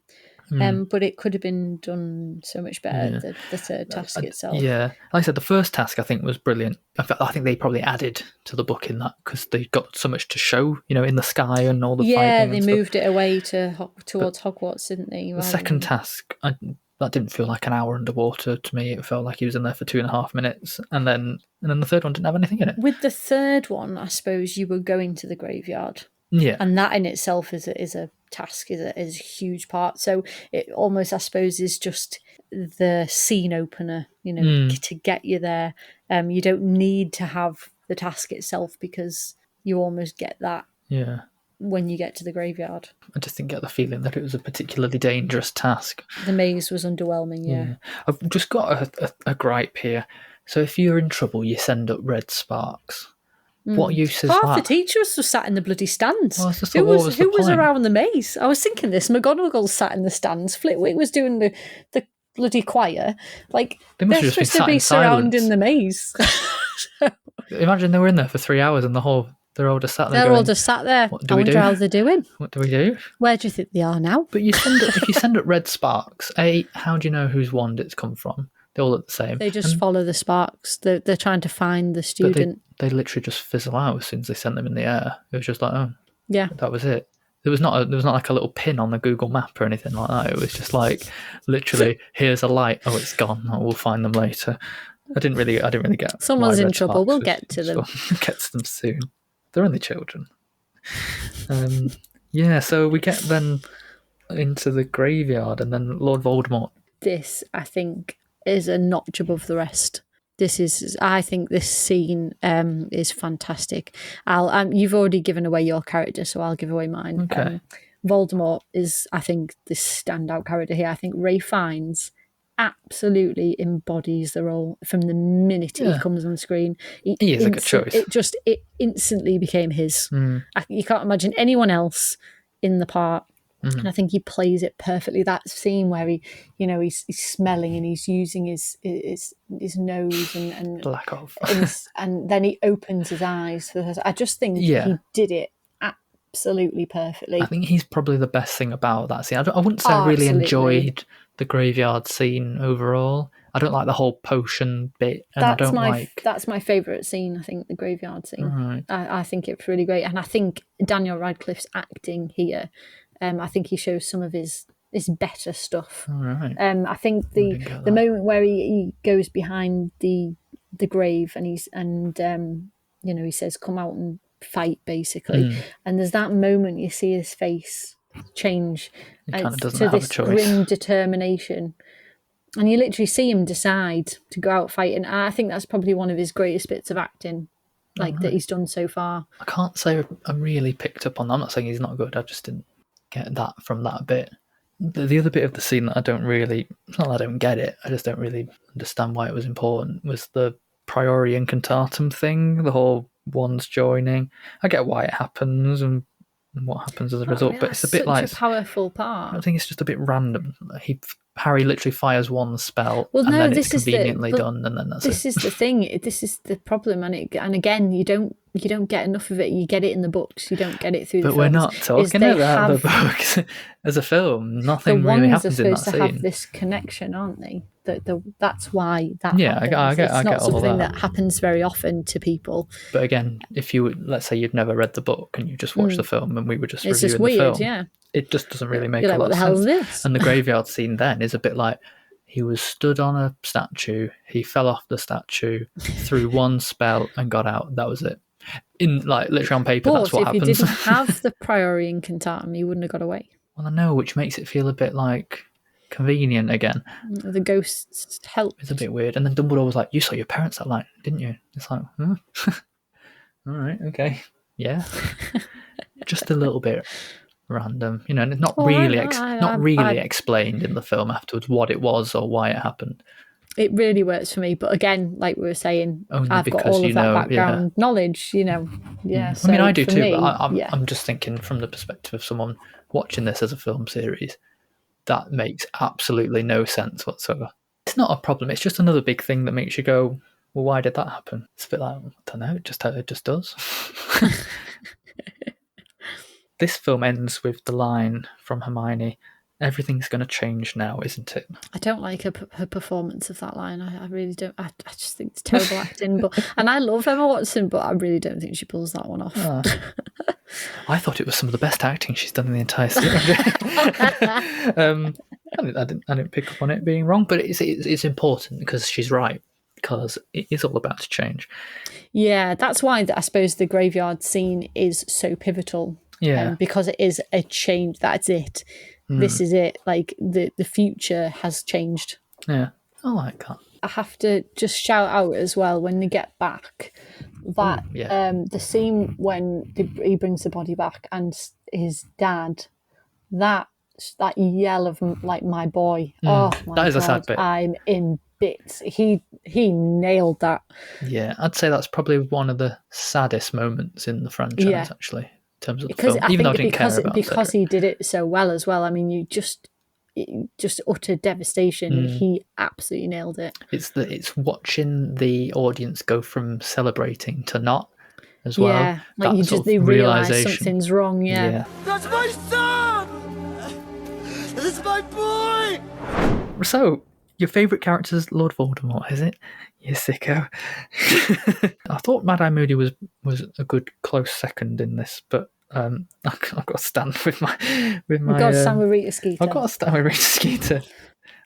But it could have been done so much better, the third task itself. Yeah, like I said, the first task I think was brilliant. In fact, I think they probably added to the book in that because they got so much to show, in the sky and all the fighting. Yeah, they and moved it away towards Hogwarts, didn't they? The second task, that didn't feel like an hour underwater to me. It felt like he was in there for 2.5 minutes, and then the third one didn't have anything in it. With the third one, I suppose you were going to the graveyard. Yeah, and that in itself is a task, is a huge part. So it almost, I suppose, is just the scene opener, to get you there. You don't need to have the task itself because you almost get that. Yeah. When you get to the graveyard, I just didn't get the feeling that it was a particularly dangerous task. The maze was underwhelming. Yeah. I've just got a gripe here. So if you're in trouble, you send up red sparks. What use is Half that? the teachers were sat in the bloody stands. Well, who was around the maze? I was thinking this. McGonagall sat in the stands. Flitwick was doing the bloody choir. Like, they're supposed to be surrounding the maze. Imagine they were in there for 3 hours and they're all just sat there. They're all just sat there. I wonder how they're doing. What do we do? Where do you think they are now? But if you send up red sparks, how do you know whose wand it's come from? They all look the same. They just follow the sparks. They're trying to find the student. They literally just fizzle out as soon as they sent them in the air. It was just like, oh, yeah, that was it. There was not like a little pin on the Google map or anything like that. It was just like literally, here's a light. Oh, it's gone. Oh, we'll find them later. I didn't really get. Someone's in trouble. We'll get to them. Get to them soon. They're only children. So we get then into the graveyard, and then Lord Voldemort. This, I think, is a notch above the rest. I think this scene is fantastic. You've already given away your character, so I'll give away mine. Okay. Voldemort is, I think, this standout character here. I think Ralph Fiennes absolutely embodies the role from the minute he comes on screen. He is a good choice. It instantly became his. You can't imagine anyone else in the part. And I think he plays it perfectly. That scene where he's smelling and he's using his nose and lack of, and then he opens his eyes. I just think he did it absolutely perfectly. I think he's probably the best thing about that scene. I wouldn't say I really enjoyed the graveyard scene overall. I don't like the whole potion bit, and that's my favourite scene. I think the graveyard scene. Right. I think it's really great, and I think Daniel Radcliffe's acting here. I think he shows some of his better stuff. All right. I think the moment where he goes behind the grave and he says, "Come out and fight," basically. And there's that moment you see his face change to this grim determination, and you literally see him decide to go out fighting. I think that's probably one of his greatest bits of acting, that he's done so far. I can't say I really picked up on that. I'm not saying he's not good. I just didn't get that from that bit. The other bit of the scene that I don't really, it's not that I don't get it, I just don't really understand why it was important, was the Priori Incantatem thing, the whole wands joining. I get why it happens and what happens as a result, but it's a bit like a powerful part. I think it's just a bit random. Harry literally fires one spell, and then it's conveniently done, and then that's it. This is the thing. This is the problem, and again, you don't get enough of it. You get it in the books. You don't get it through. But the we're films. not talking about the books as a film. Nothing really happens in that scene. The wands are supposed to have this connection, aren't they? That's why that. Yeah, happens. I get it's not all something that. that happens very often to people. But again, if let's say you'd never read the book and you just watched the film, and we were just it's reviewing just weird, the film, yeah. It just doesn't really make You're a lot like, of what the sense. hell is this? And the graveyard scene then is a bit like he was stood on a statue, he fell off the statue, threw one spell and got out. That was it. In literally on paper, that's what happens. If you didn't have the Priori Incantatem, you wouldn't have got away. Well, I know, which makes it feel a bit convenient again. The ghosts help. It's a bit weird. And then Dumbledore was like, "You saw your parents that night, didn't you?" It's like, all right, okay, yeah, just a little bit random, and it's not really explained in the film afterwards what it was or why it happened. It really works for me. But again, like we were saying, Only I've got because all you of that know, background knowledge, Yeah. I mean, So I do for too, me, but yeah. I'm just thinking from the perspective of someone watching this as a film series, that makes absolutely no sense whatsoever. It's not a problem. It's just another big thing that makes you go, well, why did that happen? It's a bit like, I don't know, it just does. This film ends with the line from Hermione, everything's going to change now, isn't it? I don't like her performance of that line. I really don't. I just think it's terrible acting. And I love Emma Watson, but I really don't think she pulls that one off. I thought it was some of the best acting she's done in the entire series. I didn't pick up on it being wrong, but it's important because she's right, because it is all about to change. Yeah, that's why I suppose the graveyard scene is so pivotal. Yeah. Because it is a change. That's it. This is it. Like the future has changed. Yeah, I like that. I have to just shout out as well when they get back that the scene when he brings the body back and his dad, that yell of like my boy. Oh my that is God, a sad bit. I'm in bits. He nailed that. Yeah, I'd say that's probably one of the saddest moments in the franchise, actually, in terms of the Because film. I Even though I think didn't care about because Cedric. he did it so well as well. I mean, you just utter devastation. He absolutely nailed it. It's watching the audience go from celebrating to not as well. Yeah, like that they realise realisation. something's wrong. Yeah. That's my son! That's my boy! So, your favourite character is Lord Voldemort, is it? You sicko. I thought Mad-Eye Moody was a good close second in this, but I've got to stand with my. You've got to stand with Rita Skeeter. I've got to stand with Rita Skeeter.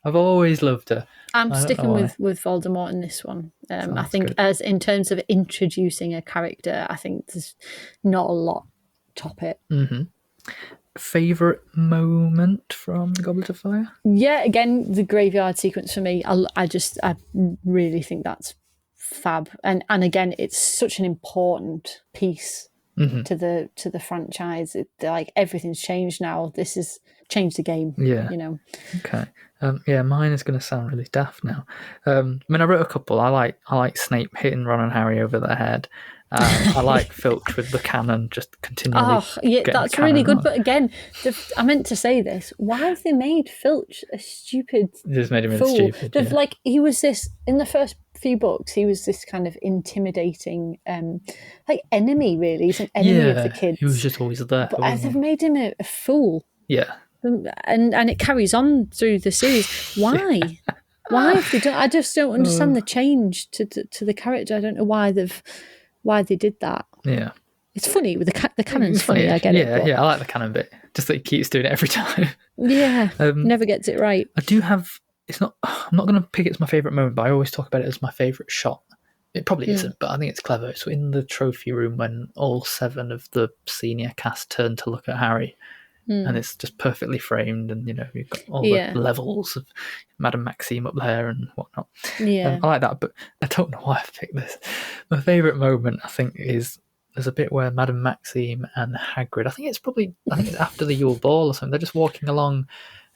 I've always loved her. I'm sticking with Voldemort in this one. I think good. as in terms of introducing a character, I think there's not a lot top it. Favourite moment from the Goblet of Fire? Yeah, again, the graveyard sequence for me. I really think that's fab, and again, it's such an important piece to the franchise. Like everything's changed now. This has changed the game. Yeah. Okay. Mine is going to sound really daft now. I mean, I wrote a couple. I like Snape hitting Ron and Harry over the head. I like Filch with the cannon just continually. Oh, yeah, that's really good. But again, I meant to say this. Why have they made Filch a stupid Just made him fool? stupid. Like he was this in the first few books. He was this kind of intimidating, like enemy. Really, he's an enemy of the kids. He was just always there. But they've made him a fool. Yeah. And it carries on through the series. Why? Why have they done? I just don't understand the change to the character. I don't know why they did that. Yeah, it's funny with the cannon's funny. I get it. Yeah, I like the cannon bit. Just that he keeps doing it every time. Yeah, never gets it right. I do have. I'm not going to pick it as my favourite moment, but I always talk about it as my favourite shot. It probably isn't, but I think it's clever. It's in the trophy room when all 7 of the senior cast turn to look at Harry. And it's just perfectly framed, and you've got all the levels of Madame Maxime up there and whatnot. Yeah, I like that, but I don't know why I picked this. My favourite moment, I think, is there's a bit where Madame Maxime and Hagrid. I think it's after the Yule Ball or something. They're just walking along,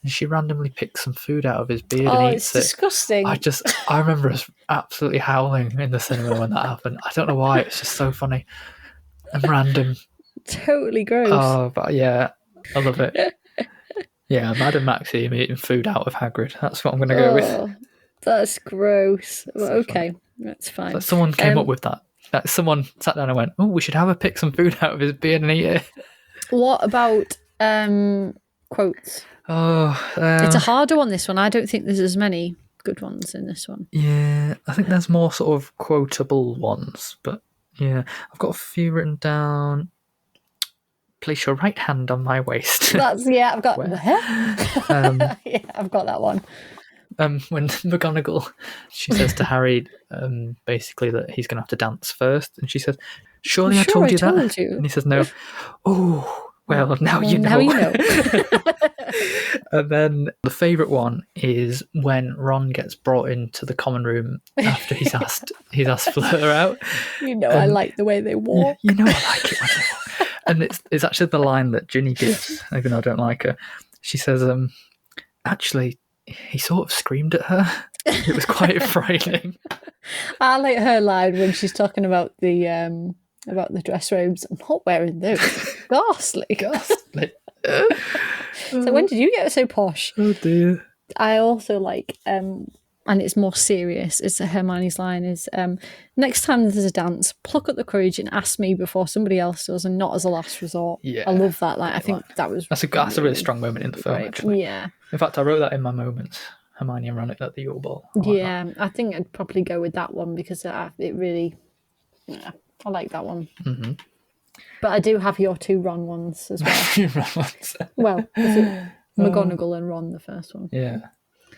and she randomly picks some food out of his beard and eats it. It's disgusting. I remember us absolutely howling in the cinema when that happened. I don't know why. It's just so funny and random. Totally gross. Oh, but yeah. I love it. Yeah, Madame Maxime eating food out of Hagrid. That's what I'm going to go with. That's gross. Well, okay, that's fine. But someone came up with that. Someone sat down and went, "Oh, we should have her pick some food out of his beard and eat it." What about quotes? It's a harder one, this one. I don't think there's as many good ones in this one. Yeah, I think there's more sort of quotable ones. But yeah, I've got a few written down. Place your right hand on my waist. I've got I've got that one. When McGonagall, she says to Harry, basically that he's going to have to dance first, and she says, "Surely I told you that." And he says, "No." Oh, well, now you know. Now you know. And then the favourite one is when Ron gets brought into the common room after he's asked Fleur out. I like the way they walk. I like it when they walk. And it's actually the line that Ginny gives, even though I don't like her. She says, actually, he sort of screamed at her. It was quite frightening. I like her line when she's talking about the dress robes. I'm not wearing those. Ghastly. Ghastly. So when did you get so posh? Oh dear. I also like, and it's more serious, it's Hermione's line is, next time there's a dance, pluck up the courage and ask me before somebody else does, and not as a last resort. Yeah. I love that line. I think that was that's a really strong moment in the film, actually. Yeah. In fact, I wrote that in my moments. Hermione and Ron at the Yule Ball. I think I'd probably go with that one because it really, I like that one. Mm-hmm. But I do have your 2 Ron ones as well. Well, McGonagall and Ron, the first one. Yeah,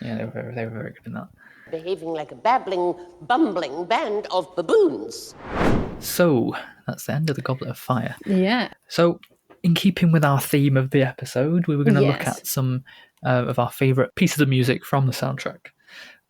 they were very good in that. Behaving like a babbling, bumbling band of baboons. So that's the end of the Goblet of Fire. Yeah. So, in keeping with our theme of the episode, we were going to look at some of our favourite pieces of music from the soundtrack.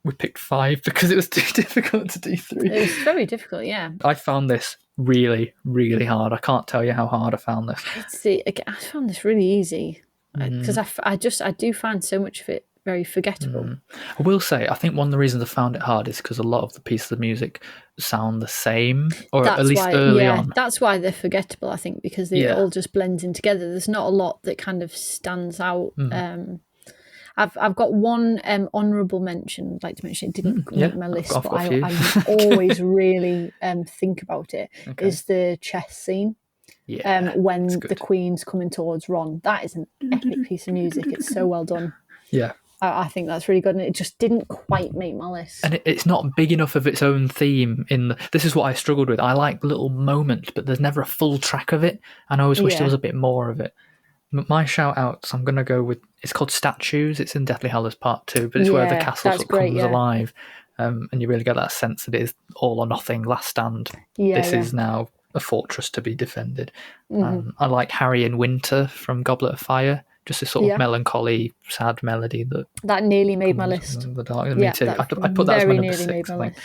We picked 5 because it was too difficult to do 3. It was very difficult, yeah. I found this really, really hard. I can't tell you how hard I found this. I found this really easy because I do find so much of it very forgettable. I will say, I think one of the reasons I found it hard is because a lot of the pieces of music sound the same, or at least early on. That's why they're forgettable, I think, because it all just blends in together. There's not a lot that kind of stands out. I've got one honourable mention I'd like to mention. It didn't make my list, but I always really think about it, is the chess scene. When the Queen's coming towards Ron. That is an epic piece of music. It's so well done. Yeah. I think that's really good, and it just didn't quite make my list. And it's not big enough of its own theme. This is what I struggled with. I like little moments, but there's never a full track of it, and I always wish there was a bit more of it. My shout-outs, I'm going to go with... It's called Statues. It's in Deathly Hallows Part 2, but it's where the castle sort of comes alive, and you really get that sense that it is all or nothing, last stand. This is now a fortress to be defended. I like Harry in Winter from Goblet of Fire. Just a sort of melancholy, sad melody that nearly made my list. The dark. Me too. I put that as my number 6, I think.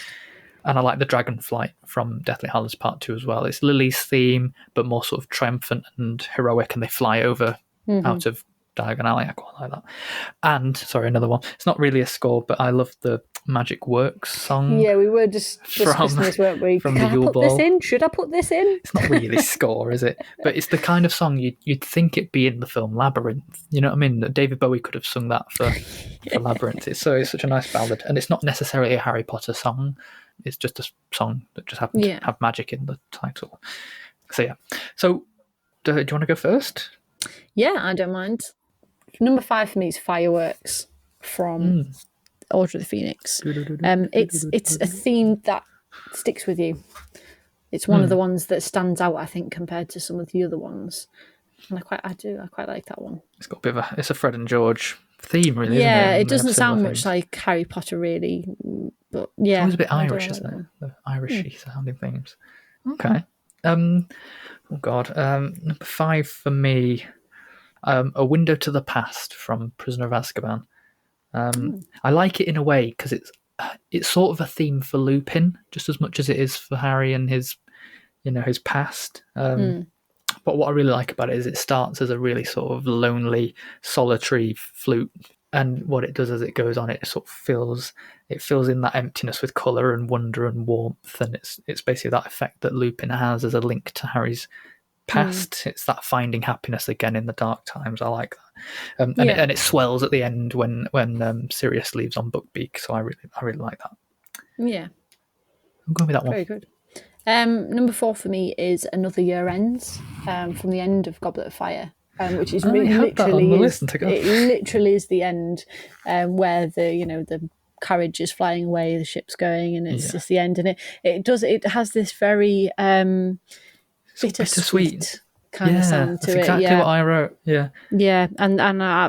And I like the Dragon Flight from Deathly Hallows Part 2 as well. It's Lily's theme, but more sort of triumphant and heroic, and they fly over out of Diagon Alley. I quite like that. And, sorry, another one. It's not really a score, but I love the Magic Works song. Yeah, we were just discussing this, weren't we? From the Yule Ball. This in? Should I put this in? It's not really score, is it? But it's the kind of song you'd think it'd be in the film Labyrinth. You know what I mean? David Bowie could have sung that for Labyrinth. It's such a nice ballad. And it's not necessarily a Harry Potter song. It's just a song that just happens to have magic in the title. So, yeah. So, do you want to go first? Yeah, I don't mind. Number 5 for me is Fireworks from Order of the Phoenix. It's a theme that sticks with you. It's one of the ones that stands out, I think, compared to some of the other ones. And I quite like that one. It's got a bit of it's a Fred and George theme, really. Yeah, isn't it? It doesn't sound much like Harry Potter, really, but yeah, it's always a bit Irish, isn't it? The Irishy sounding themes. Okay. Oh God. Number 5 for me. A Window to the Past from Prisoner of Azkaban. I like it in a way because it's sort of a theme for Lupin just as much as it is for Harry and his past. But what I really like about it is it starts as a really sort of lonely, solitary flute, and what it does as it goes on, it sort of fills in that emptiness with colour and wonder and warmth, and it's basically that effect that Lupin has as a link to Harry's past. It's that finding happiness again in the dark times. I like that, and it swells at the end when Sirius leaves on Buckbeak. So I really like that. Yeah, I'm going with that one. Very good. Number 4 for me is Another Year Ends from the end of Goblet of Fire, which is literally is the end, where the carriage is flying away, the ship's going, and it's just the end, and it has this very bittersweet kind of sound to that's exactly what I wrote. Yeah, and I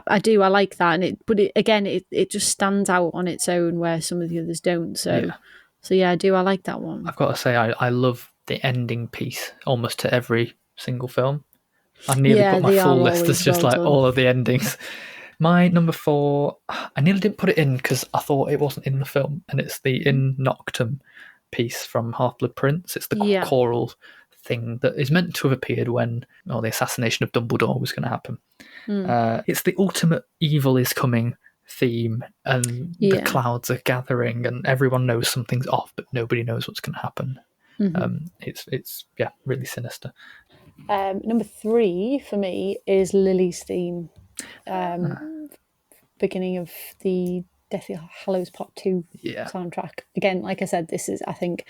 like that, and it just stands out on its own where some of the others don't. So I like that one. I've got to say I love the ending piece almost to every single film. I nearly put my full list as just like all of the endings. My number 4, I nearly didn't put it in because I thought it wasn't in the film, and it's the In Noctem piece from Half-Blood Prince. It's the choral thing that is meant to have appeared when the assassination of Dumbledore was going to happen. It's the ultimate evil is coming theme, and the clouds are gathering, and everyone knows something's off, but nobody knows what's going to happen. It's really sinister. Number 3 for me is Lily's theme. Beginning of the Deathly Hallows Part 2 soundtrack. Again, like I said, this is, I think,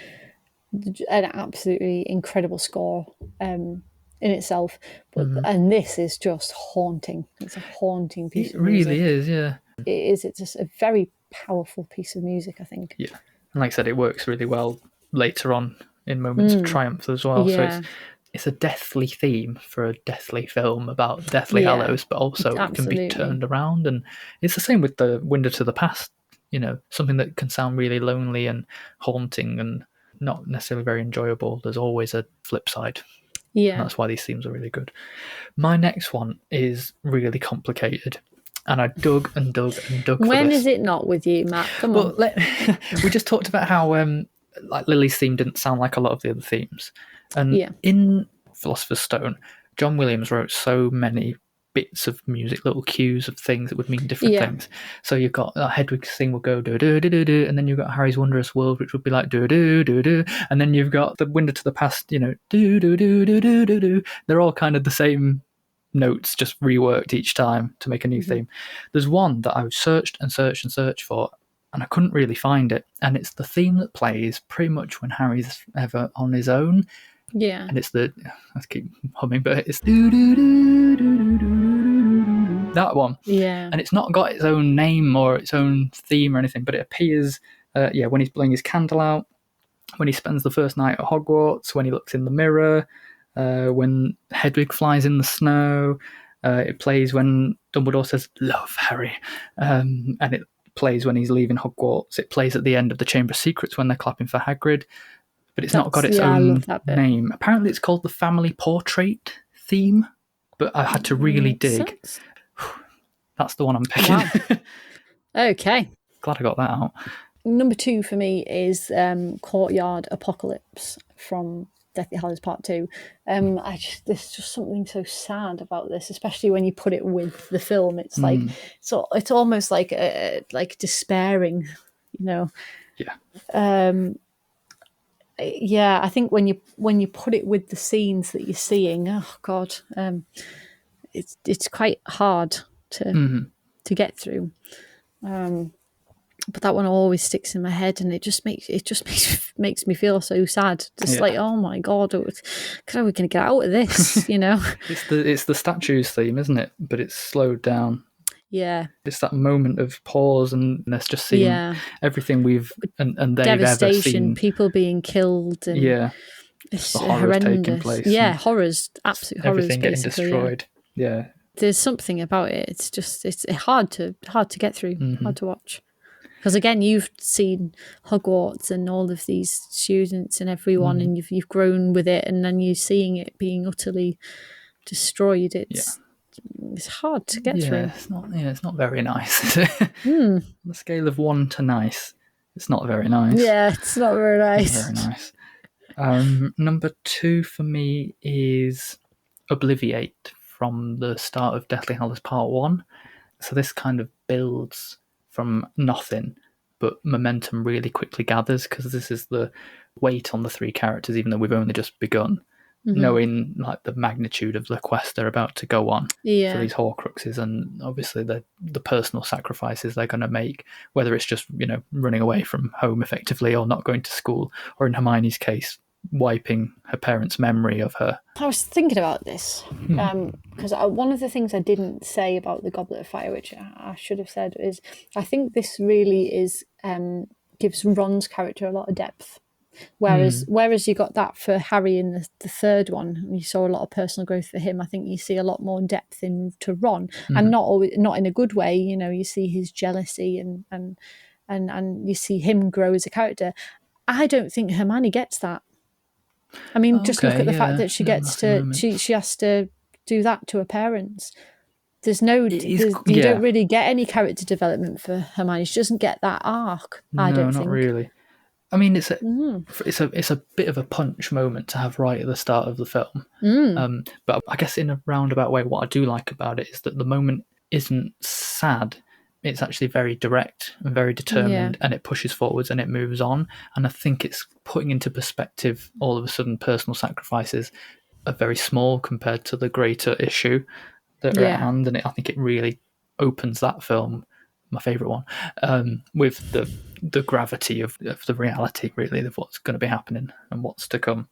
an absolutely incredible score in itself. And this is just haunting. It's a haunting piece of music. It really is, yeah. It is. It's just a very powerful piece of music, I think. Yeah. And like I said, it works really well later on in moments of triumph as well. Yeah. So it's a deathly theme for a deathly film about Deathly Hallows, but also it can be turned around. And it's the same with the Window to the Past, something that can sound really lonely and haunting and not necessarily very enjoyable. There's always a flip side. Yeah. And that's why these themes are really good. My next one is really complicated. And I dug and dug and dug for this. When is it not with you, Matt? Come on. We just talked about how Lily's theme didn't sound like a lot of the other themes. And in Philosopher's Stone, John Williams wrote so many bits of music, little cues of things that would mean different things. So you've got Hedwig's thing will go do do do do do, and then you've got Harry's Wondrous World, which would be like do do do do, and then you've got the Window to the Past, do do do do do do do. They're all kind of the same notes, just reworked each time to make a new theme. There's one that I've searched and searched and searched for, and I couldn't really find it. And it's the theme that plays pretty much when Harry's ever on his own. Yeah. And it's I keep humming, but it's that one. Yeah. And it's not got its own name or its own theme or anything, but it appears, when he's blowing his candle out, when he spends the first night at Hogwarts, when he looks in the mirror, when Hedwig flies in the snow. It plays when Dumbledore says, "Love, Harry." And it plays when he's leaving Hogwarts. It plays at the end of the Chamber of Secrets when they're clapping for Hagrid. But it's not got its own name. Apparently it's called the Family Portrait theme, but I had to really dig. That's the one I'm picking. Wow. Okay. Glad I got that out. Number 2 for me is Courtyard Apocalypse from Deathly Hallows Part 2. There's just something so sad about this, especially when you put it with the film. It's like it's almost like despairing, Yeah. I think when you put it with the scenes that you're seeing, oh god, it's quite hard to get through. But that one always sticks in my head, and it just makes me feel so sad. Just like, oh my god, how are we going to get out of this? It's the statues theme, isn't it? But it's slowed down. Yeah, it's that moment of pause, and let's just see everything we've and they've devastation, ever seen. People being killed, and it's the horrors taking place. Yeah, horrors, absolute horrors, everything getting destroyed. Yeah, there's something about it. It's just it's hard to get through, hard to watch. Because again, you've seen Hogwarts and all of these students and everyone, and you've grown with it, and then you're seeing it being utterly destroyed. It's hard to get through. It's not very nice. On the scale of 1 to nice, it's not very nice. Yeah, it's not very nice. Not very nice. Number 2 for me is Obliviate from the start of Deathly Hallows Part 1. So this kind of builds from nothing, but momentum really quickly gathers, because this is the weight on the 3 characters, even though we've only just begun. Knowing like the magnitude of the quest they're about to go on for these Horcruxes, and obviously the personal sacrifices they're going to make, whether it's just running away from home effectively, or not going to school, or in Hermione's case, wiping her parents' memory of her. I was thinking about this because one of the things I didn't say about the Goblet of Fire, which I should have said, is I think this really gives Ron's character a lot of depth. Whereas you got that for Harry in the third one, and you saw a lot of personal growth for him. I think you see a lot more depth into Ron, and not in a good way. You see his jealousy and you see him grow as a character. I don't think Hermione gets that. I mean, just look at the fact that she gets to she has to do that to her parents. There's you don't really get any character development for Hermione. She doesn't get that arc. I don't think. Not really. I mean, it's a bit of a punch moment to have right at the start of the film. But I guess in a roundabout way, what I do like about it is that the moment isn't sad. it's actually very direct and very determined, and it pushes forwards and it moves on. And I think it's putting into perspective all of a sudden personal sacrifices are very small compared to the greater issue that are at hand. And I think it really opens that film, my favourite one, with the gravity of the reality, really, of what's going to be happening and what's to come.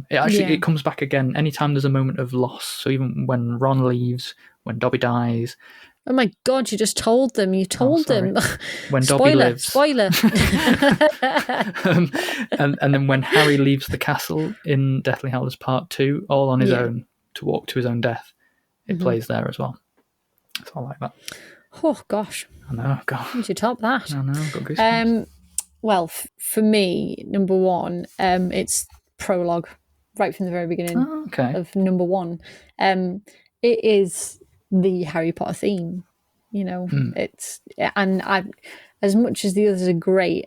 It comes back again anytime there's a moment of loss. So even when Ron leaves, when Dobby dies. Oh my God, you just told them. You told them. When Dobby lives. Spoiler. And then when Harry leaves the castle in Deathly Hallows Part 2, all on his own, to walk to his own death, it plays there as well. So I like that. Oh, gosh. I know, God. How did you top that? I know, I've got goosebumps. Well, for me, number one, it's prologue, right from the very beginning of number one. It is the Harry Potter theme, it's, and as much as the others are great,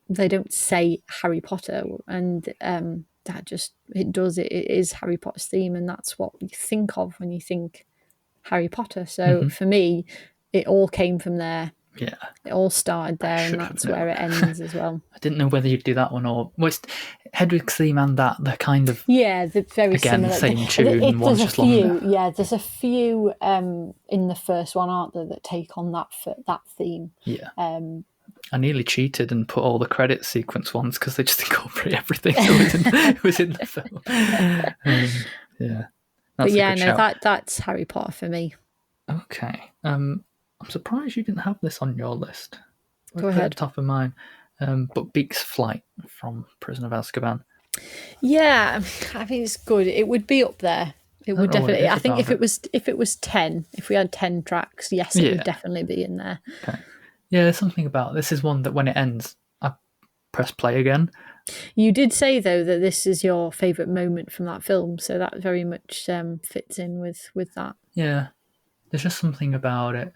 they don't say Harry Potter, and it is Harry Potter's theme, and that's what you think of when you think Harry Potter. So for me, it all came from there. Yeah, it all started there, and that's where it ends as well. I didn't know whether you'd do that one or Hedwig's theme and that they're kind of they're very similar. Same tune. One's just longer. Yeah, there's a few in the first one, aren't there, that take on that theme. Yeah. I nearly cheated and put all the credit sequence ones because they just incorporate everything that was in the film. That's Harry Potter for me. Okay. I'm surprised you didn't have this on your list. Go ahead. At the top of mine. But Beak's flight from Prisoner of Azkaban. Yeah, I think it's good. It would be up there. It would definitely. I think if it was 10, if we had 10 tracks, yes, it would definitely be in there. Okay. Yeah, there's something about this is one that when it ends, I press play again. You did say though that this is your favourite moment from that film, so that very much fits in with that. Yeah, there's just something about it.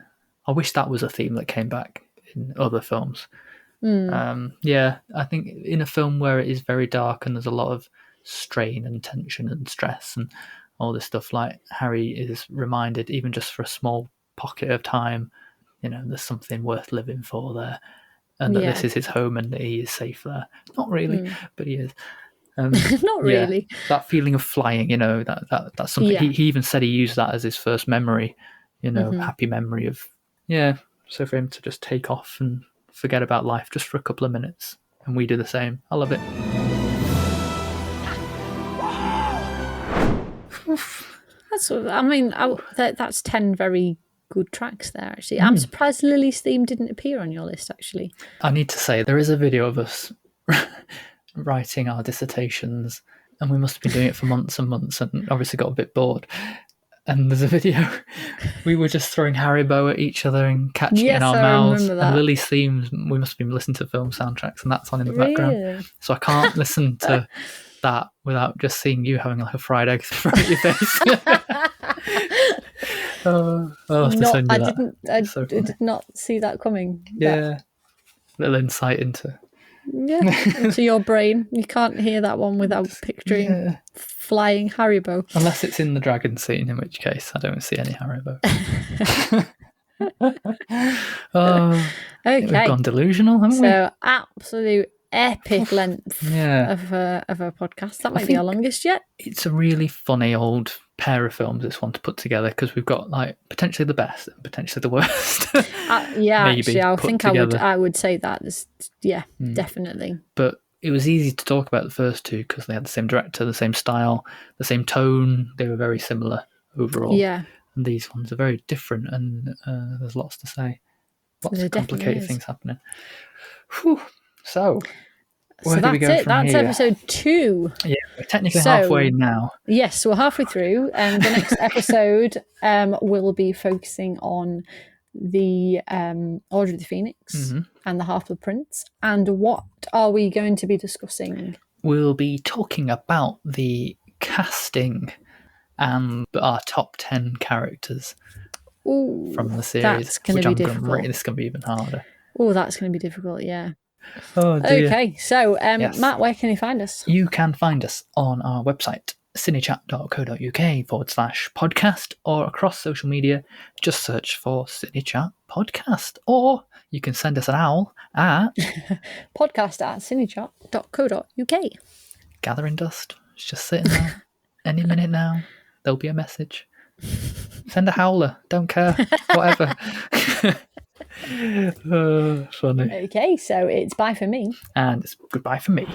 I wish that was a theme that came back in other films. I think in a film where it is very dark and there's a lot of strain and tension and stress and all this stuff, like Harry is reminded, even just for a small pocket of time, there's something worth living for there, and that this is his home and that he is safe there. Not really, but he is. Not really. That feeling of flying, that's something he even said he used that as his first memory, happy memory of, so for him to just take off and forget about life just for a couple of minutes, and we do the same. I love it. That's 10 very good tracks there, actually. I'm surprised Lily's theme didn't appear on your list, actually. I need to say, there is a video of us writing our dissertations, and we must have been doing it for months and months, and obviously got a bit bored. And there's a video, we were just throwing Haribo at each other and catching it in our mouths. And Lily's themes, we must have been listening to film soundtracks, and that's on in the background. So I can't listen to that without just seeing you having like a fried egg thrown at your face. I did not see that coming. Yeah, little insight into your brain. You can't hear that one without picturing flying Haribo. Unless it's in the dragon scene, in which case I don't see any Haribo. Okay, we've gone delusional, haven't we? So absolute epic length of a podcast. That might be our longest yet. It's a really funny old pair of films, this one, to put together, because we've got like potentially the best and potentially the worst. Actually, I think I would say that. Definitely. But it was easy to talk about the first two because they had the same director, the same style, the same tone. They were very similar overall. Yeah. And these ones are very different, and there's lots to say. Lots of complicated things happening. Whew. So where do we go from That's here? episode 2. Yeah, we're technically halfway now. Yes, we're halfway through, and the next episode will be focusing on the Order of the Phoenix and the Half-Blood Prince. And what are we going to be discussing? We'll be talking about the casting and our top 10 characters from the series. That's going to be difficult. This is going to be even harder. Oh, that's going to be difficult, yeah. Oh, dear. Okay, so Matt, where can you find us? You can find us on our website, cinechat.co.uk/podcast, or across social media, just search for CineChat Podcast. Or you can send us an owl at podcast@cinechat.co.uk. Gathering dust. It's just sitting there. Any minute now, there'll be a message. Send a howler. Don't care. Whatever. Funny. Okay, so it's bye for me. And it's goodbye for me.